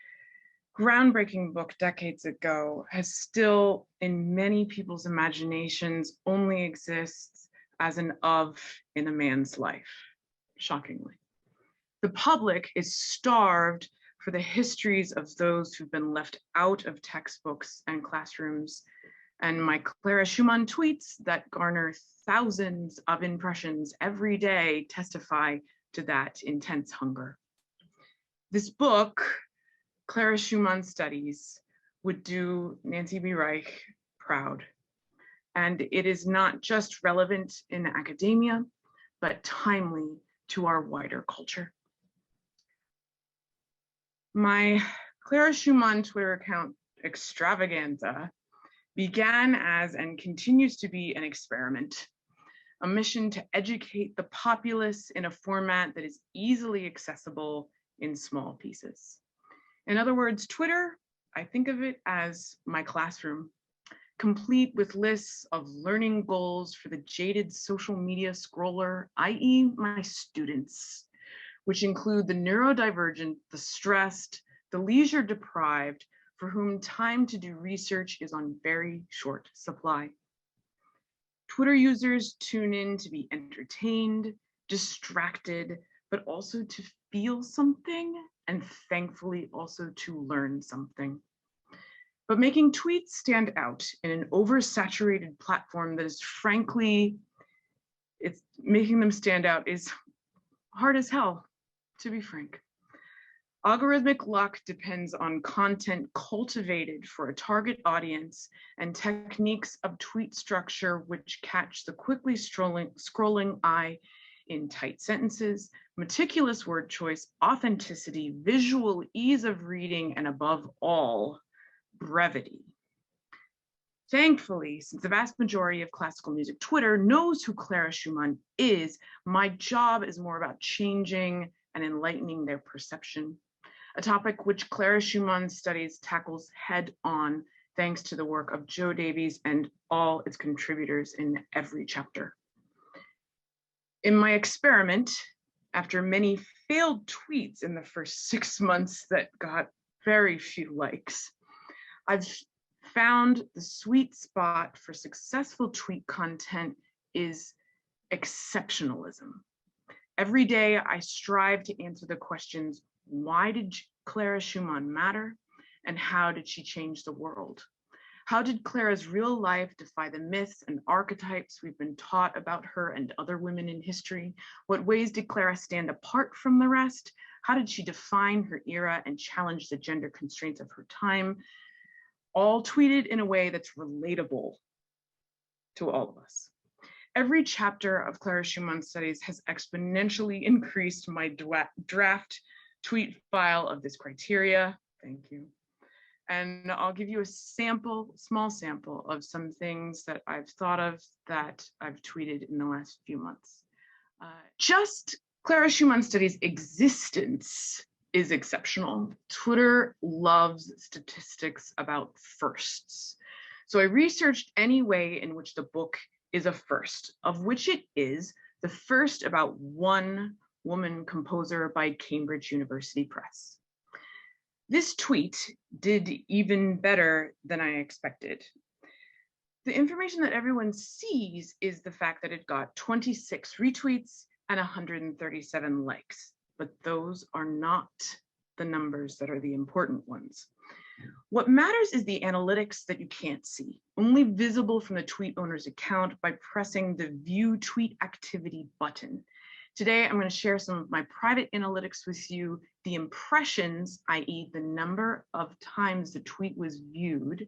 groundbreaking book decades ago, has still, in many people's imaginations, only exists as an of in a man's life, shockingly. The public is starved for the histories of those who've been left out of textbooks and classrooms, and my Clara Schumann tweets that garner thousands of impressions every day testify to that intense hunger. This book, Clara Schumann Studies, would do Nancy B. Reich proud. And it is not just relevant in academia, but timely to our wider culture. My Clara Schumann Twitter account extravaganza began as and continues to be an experiment, a mission to educate the populace in a format that is easily accessible in small pieces. In other words, Twitter, I think of it as my classroom, complete with lists of learning goals for the jaded social media scroller, i.e. my students, which include the neurodivergent, the stressed, the leisure deprived, for whom time to do research is on very short supply. Twitter users tune in to be entertained, distracted, but also to feel something, and thankfully also to learn something. But making tweets stand out in an oversaturated platform that is frankly, it's making them stand out is hard as hell, to be frank. Algorithmic luck depends on content cultivated for a target audience and techniques of tweet structure which catch the quickly scrolling eye in tight sentences, meticulous word choice, authenticity, visual ease of reading, and above all, brevity. Thankfully, since the vast majority of classical music Twitter knows who Clara Schumann is, my job is more about changing and enlightening their perception, a topic which Clara Schumann Studies tackles head on thanks to the work of Joe Davies and all its contributors in every chapter. In my experiment, after many failed tweets in the first 6 months that got very few likes, I've found the sweet spot for successful tweet content is exceptionalism. Every day I strive to answer the questions, why did Clara Schumann matter? And how did she change the world? How did Clara's real life defy the myths and archetypes we've been taught about her and other women in history? What ways did Clara stand apart from the rest? How did she define her era and challenge the gender constraints of her time? All tweeted in a way that's relatable to all of us. Every chapter of Clara Schumann Studies has exponentially increased my draft tweet file of this criteria. Thank you. And I'll give you a sample, small sample of some things that I've thought of that I've tweeted in the last few months. Just Clara Schumann Studies' existence is exceptional. Twitter loves statistics about firsts. So I researched any way in which the book is a first, of which it is the first about one woman composer by Cambridge University Press. This tweet did even better than I expected. The information that everyone sees is the fact that it got 26 retweets and 137 likes, but those are not the numbers that are the important ones. What matters is the analytics that you can't see, only visible from the tweet owner's account by pressing the View Tweet Activity button. Today, I'm going to share some of my private analytics with you, the impressions, i.e. the number of times the tweet was viewed,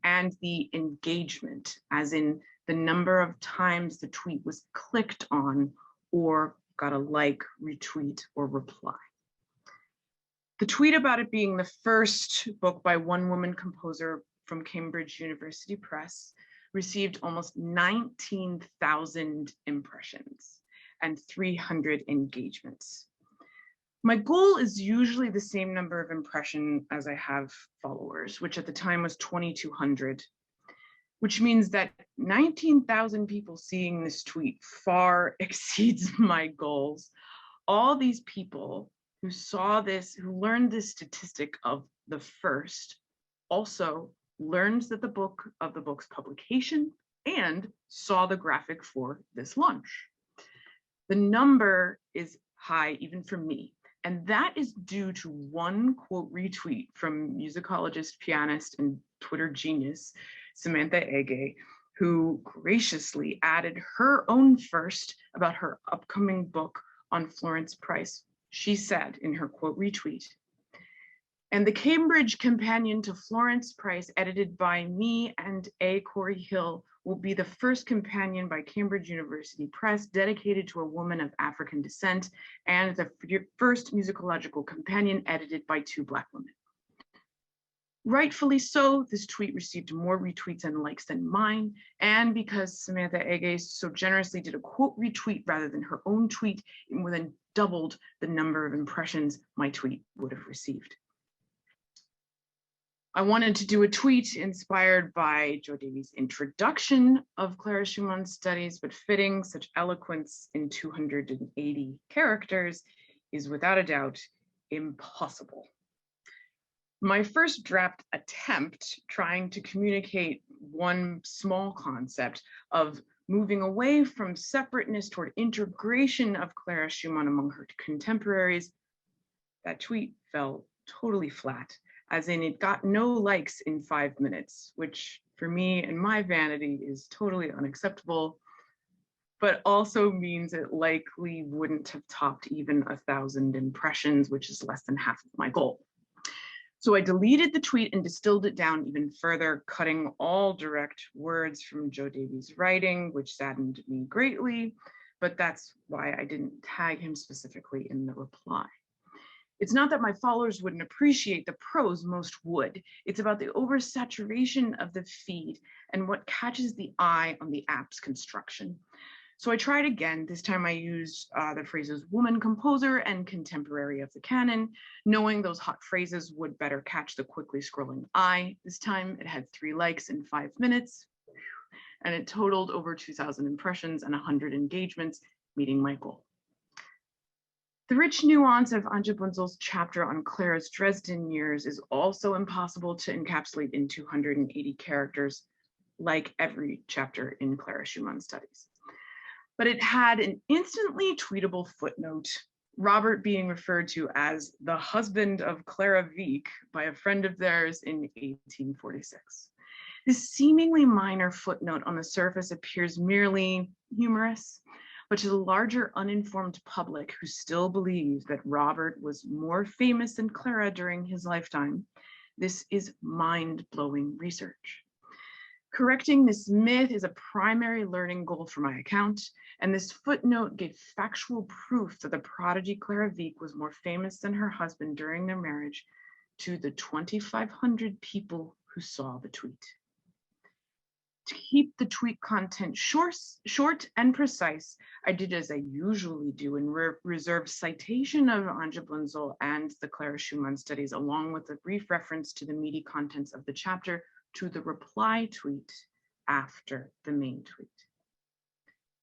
and the engagement, as in the number of times the tweet was clicked on or got a like, retweet, or reply. The tweet about it being the first book by one woman composer from Cambridge University Press received almost 19,000 impressions and 300 engagements. My goal is usually the same number of impressions as I have followers, which at the time was 2,200, which means that 19,000 people seeing this tweet far exceeds my goals. All these people who saw this, who learned this statistic of the first, also learned that the book's publication and saw the graphic for this launch. The number is high even for me, And that is due to one quote retweet from musicologist, pianist, and Twitter genius, Samantha Ege, who graciously added her own first about her upcoming book on Florence Price. She said in her quote retweet, "And the Cambridge companion to Florence Price, edited by me and A. Corey Hill, will be the first companion by Cambridge University Press dedicated to a woman of African descent, and the first musicological companion edited by 2 Black women." Rightfully so, this tweet received more retweets and likes than mine, and because Samantha Ege so generously did a quote retweet rather than her own tweet, it more than doubled the number of impressions my tweet would have received. I wanted to do a tweet inspired by Joe Davies' introduction of Clara Schumann Studies, but fitting such eloquence in 280 characters is without a doubt impossible. My first draft attempt trying to communicate one small concept of moving away from separateness toward integration of Clara Schumann among her contemporaries, that tweet fell totally flat, as in it got no likes in 5 minutes, which for me and my vanity is totally unacceptable, but also means it likely wouldn't have topped even 1,000 impressions, which is less than half of my goal. So I deleted the tweet and distilled it down even further, cutting all direct words from Joe Davies' writing, which saddened me greatly, but that's why I didn't tag him specifically in the reply. It's not that my followers wouldn't appreciate the prose, most would. It's about the oversaturation of the feed and what catches the eye on the app's construction. So I tried again. This time I used the phrases woman composer and contemporary of the canon, knowing those hot phrases would better catch the quickly scrolling eye. This time it had 3 likes in 5 minutes, and it totaled over 2,000 impressions and 100 engagements, meeting my goal. The rich nuance of Anja Bunzel's chapter on Clara's Dresden years is also impossible to encapsulate in 280 characters, like every chapter in Clara Schumann Studies. But it had an instantly tweetable footnote, Robert being referred to as the husband of Clara Wieck by a friend of theirs in 1846. This seemingly minor footnote on the surface appears merely humorous, but to the larger uninformed public who still believes that Robert was more famous than Clara during his lifetime, this is mind-blowing research. Correcting this myth is a primary learning goal for my account, and this footnote gave factual proof that the prodigy Clara Wieck was more famous than her husband during their marriage to the 2,500 people who saw the tweet. To keep the tweet content short and precise, I did as I usually do and reserve citation of Anja Bunzel and the Clara Schumann Studies, along with a brief reference to the meaty contents of the chapter to the reply tweet after the main tweet.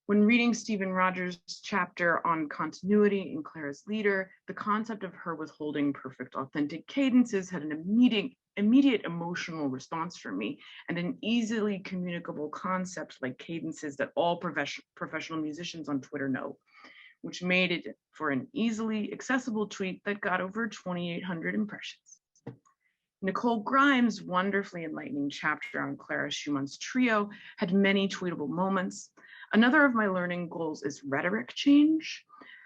When reading Stephen Rogers' chapter on continuity in Clara's leader, the concept of her withholding perfect authentic cadences had an immediate emotional response for me, and an easily communicable concept like cadences that all professional musicians on Twitter know, which made it for an easily accessible tweet that got over 2,800 impressions. Nicole Grimes' wonderfully enlightening chapter on Clara Schumann's trio had many tweetable moments. Another of my learning goals is rhetoric change.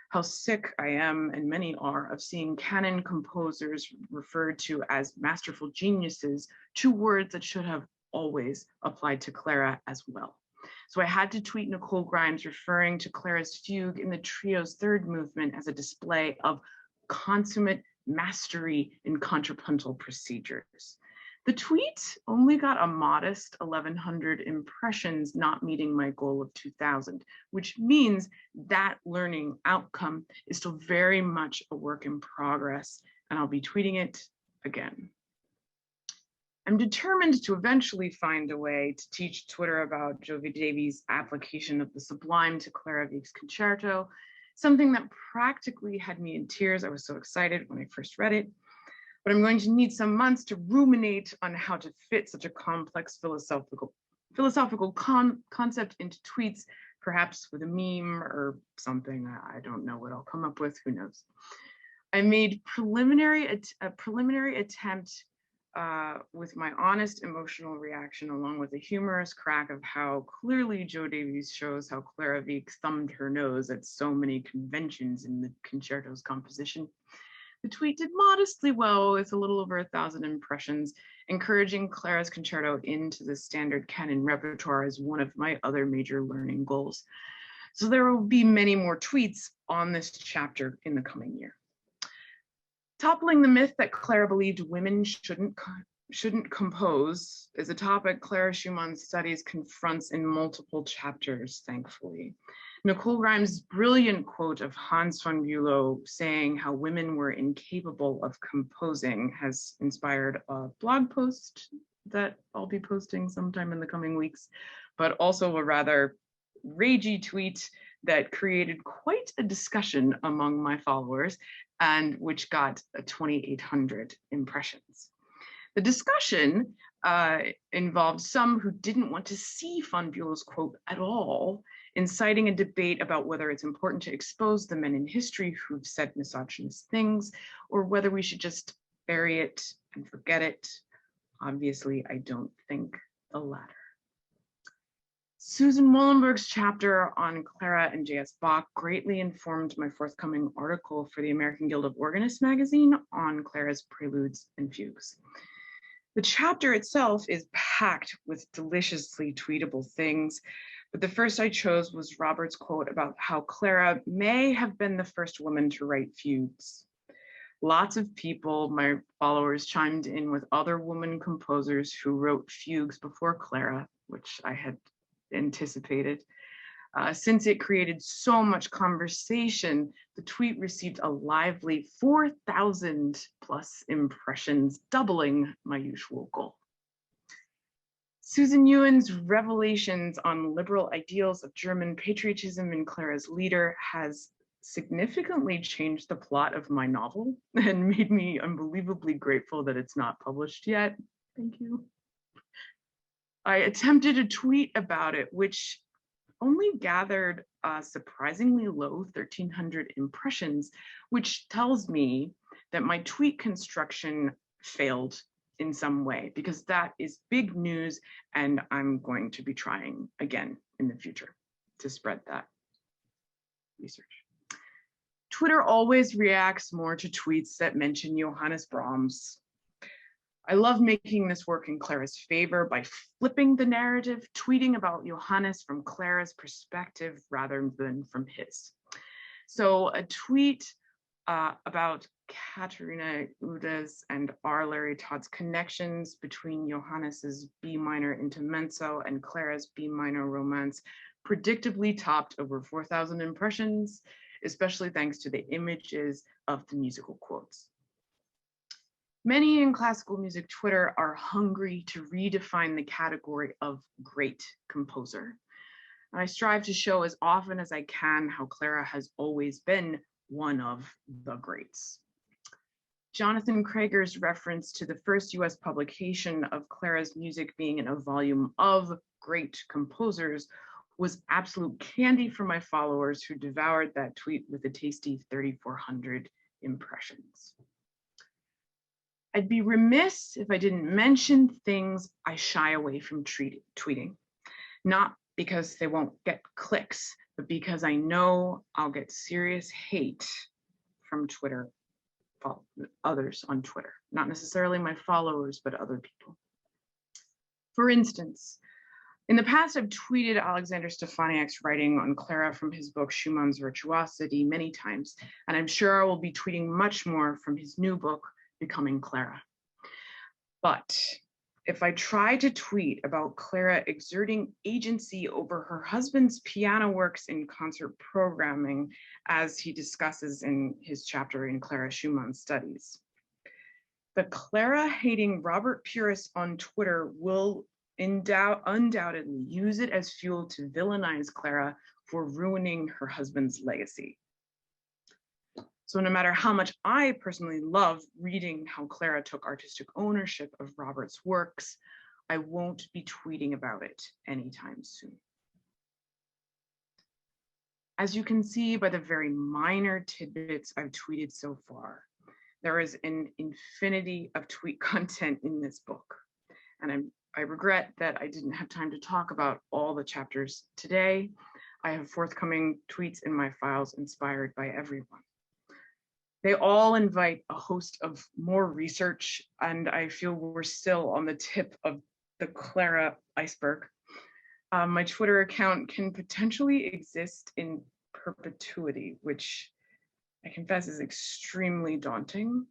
How sick I am, and many are, of seeing canon composers referred to as masterful geniuses, 2 words that should have always applied to Clara as well. So I had to tweet Nicole Grimes referring to Clara's fugue in the trio's 3rd movement as a display of consummate mastery in contrapuntal procedures. The tweet only got a modest 1,100 impressions, not meeting my goal of 2,000, which means that learning outcome is still very much a work in progress, and I'll be tweeting it again. I'm determined to eventually find a way to teach Twitter about Joe Davies' application of the sublime to Clara Wieck's concerto, something that practically had me in tears. I was so excited when I first read it. But I'm going to need some months to ruminate on how to fit such a complex philosophical concept into tweets, perhaps with a meme or something. I don't know what I'll come up with, who knows. I made a preliminary attempt with my honest emotional reaction, along with a humorous crack of how clearly Joe Davies shows how Clara Wieck thumbed her nose at so many conventions in the concerto's composition. The tweet did modestly well with a little over 1,000 impressions, encouraging Clara's concerto into the standard canon repertoire as one of my other major learning goals. So there will be many more tweets on this chapter in the coming year. Toppling the myth that Clara believed women shouldn't compose is a topic Clara Schumann Studies confronts in multiple chapters, thankfully. Nicole Grimes' brilliant quote of Hans von Bülow saying how women were incapable of composing has inspired a blog post that I'll be posting sometime in the coming weeks, but also a rather ragey tweet that created quite a discussion among my followers and which got 2,800 impressions. The discussion involved some who didn't want to see von Bülow's quote at all, inciting a debate about whether it's important to expose the men in history who've said misogynist things, or whether we should just bury it and forget it. Obviously, I don't think the latter. Susan Molenberg's chapter on Clara and J.S. Bach greatly informed my forthcoming article for the American Guild of Organists magazine on Clara's preludes and fugues. The chapter itself is packed with deliciously tweetable things, but the first I chose was Robert's quote about how Clara may have been the first woman to write fugues. Lots of people, my followers, chimed in with other woman composers who wrote fugues before Clara, which I had anticipated. Since it created so much conversation, the tweet received a lively 4,000 plus impressions, doubling my usual goal. Susan Ewen's revelations on liberal ideals of German patriotism in Clara's leader has significantly changed the plot of my novel and made me unbelievably grateful that it's not published yet. Thank you. I attempted a tweet about it, which only gathered a surprisingly low 1,300 impressions, which tells me that my tweet construction failed in some way, because that is big news, and I'm going to be trying again in the future to spread that research. Twitter always reacts more to tweets that mention Johannes Brahms. I love making this work in Clara's favor by flipping the narrative, tweeting about Johannes from Clara's perspective rather than from his. So a tweet about Katerina Uda's and R. Larry Todd's connections between Johannes's B minor intermezzo and Clara's B minor romance predictably topped over 4,000 impressions, especially thanks to the images of the musical quotes. Many in classical music Twitter are hungry to redefine the category of great composer. And I strive to show as often as I can how Clara has always been one of the greats. Jonathan Krager's reference to the first US publication of Clara's music being in a volume of great composers was absolute candy for my followers who devoured that tweet with a tasty 3,400 impressions. I'd be remiss if I didn't mention things I shy away from tweeting, not because they won't get clicks, but because I know I'll get serious hate from Twitter, others on Twitter, not necessarily my followers, but other people. For instance, in the past, I've tweeted Alexander Stefaniak's writing on Clara from his book Schumann's Virtuosity many times, and I'm sure I will be tweeting much more from his new book, Becoming Clara. But if I try to tweet about Clara exerting agency over her husband's piano works in concert programming, as he discusses in his chapter in Clara Schumann Studies, the Clara-hating Robert Purist on Twitter will undoubtedly use it as fuel to villainize Clara for ruining her husband's legacy. So no matter how much I personally love reading how Clara took artistic ownership of Robert's works, I won't be tweeting about it anytime soon. As you can see by the very minor tidbits I've tweeted so far, there is an infinity of tweet content in this book. And I regret that I didn't have time to talk about all the chapters today. I have forthcoming tweets in my files inspired by everyone. They all invite a host of more research, and I feel we're still on the tip of the Clara iceberg. My Twitter account can potentially exist in perpetuity, which I confess is extremely daunting.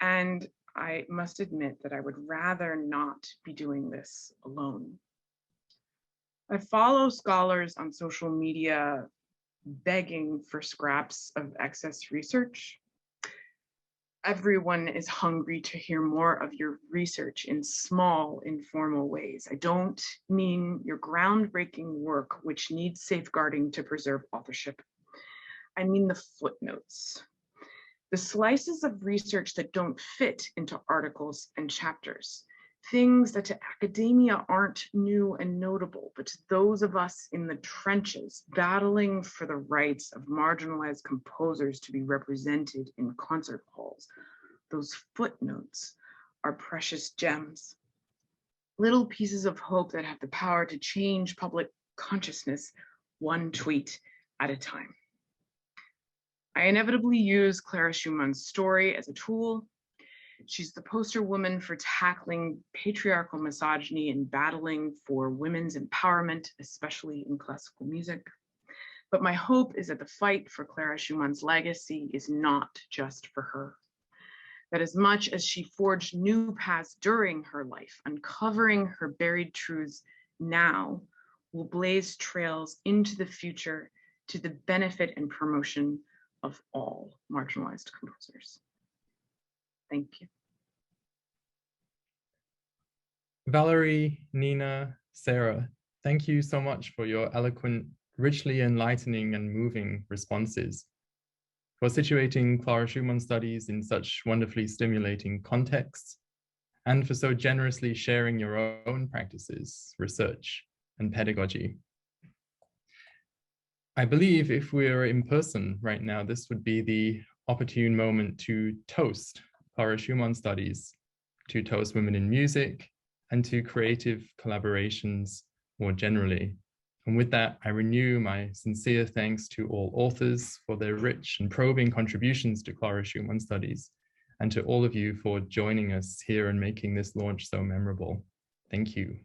And I must admit that I would rather not be doing this alone. I follow scholars on social media begging for scraps of excess research. Everyone is hungry to hear more of your research in small, informal ways. I don't mean your groundbreaking work, which needs safeguarding to preserve authorship. I mean the footnotes, the slices of research that don't fit into articles and chapters, things that to academia aren't new and notable, but to those of us in the trenches battling for the rights of marginalized composers to be represented in concert halls. Those footnotes are precious gems, little pieces of hope that have the power to change public consciousness one tweet at a time. I inevitably use Clara Schumann's story as a tool. She's the poster woman for tackling patriarchal misogyny and battling for women's empowerment, especially in classical music. But my hope is that the fight for Clara Schumann's legacy is not just for her. That as much as she forged new paths during her life, uncovering her buried truths now will blaze trails into the future to the benefit and promotion of all marginalized composers. Thank you. Valerie, Nina, Sarah, thank you so much for your eloquent, richly enlightening and moving responses, for situating Clara Schumann Studies in such wonderfully stimulating contexts, and for so generously sharing your own practices, research, and pedagogy. I believe if we were in person right now, this would be the opportune moment to toast Clara Schumann Studies, to toast women in music, and to creative collaborations more generally. And with that, I renew my sincere thanks to all authors for their rich and probing contributions to Clara Schumann Studies, and to all of you for joining us here and making this launch so memorable. Thank you.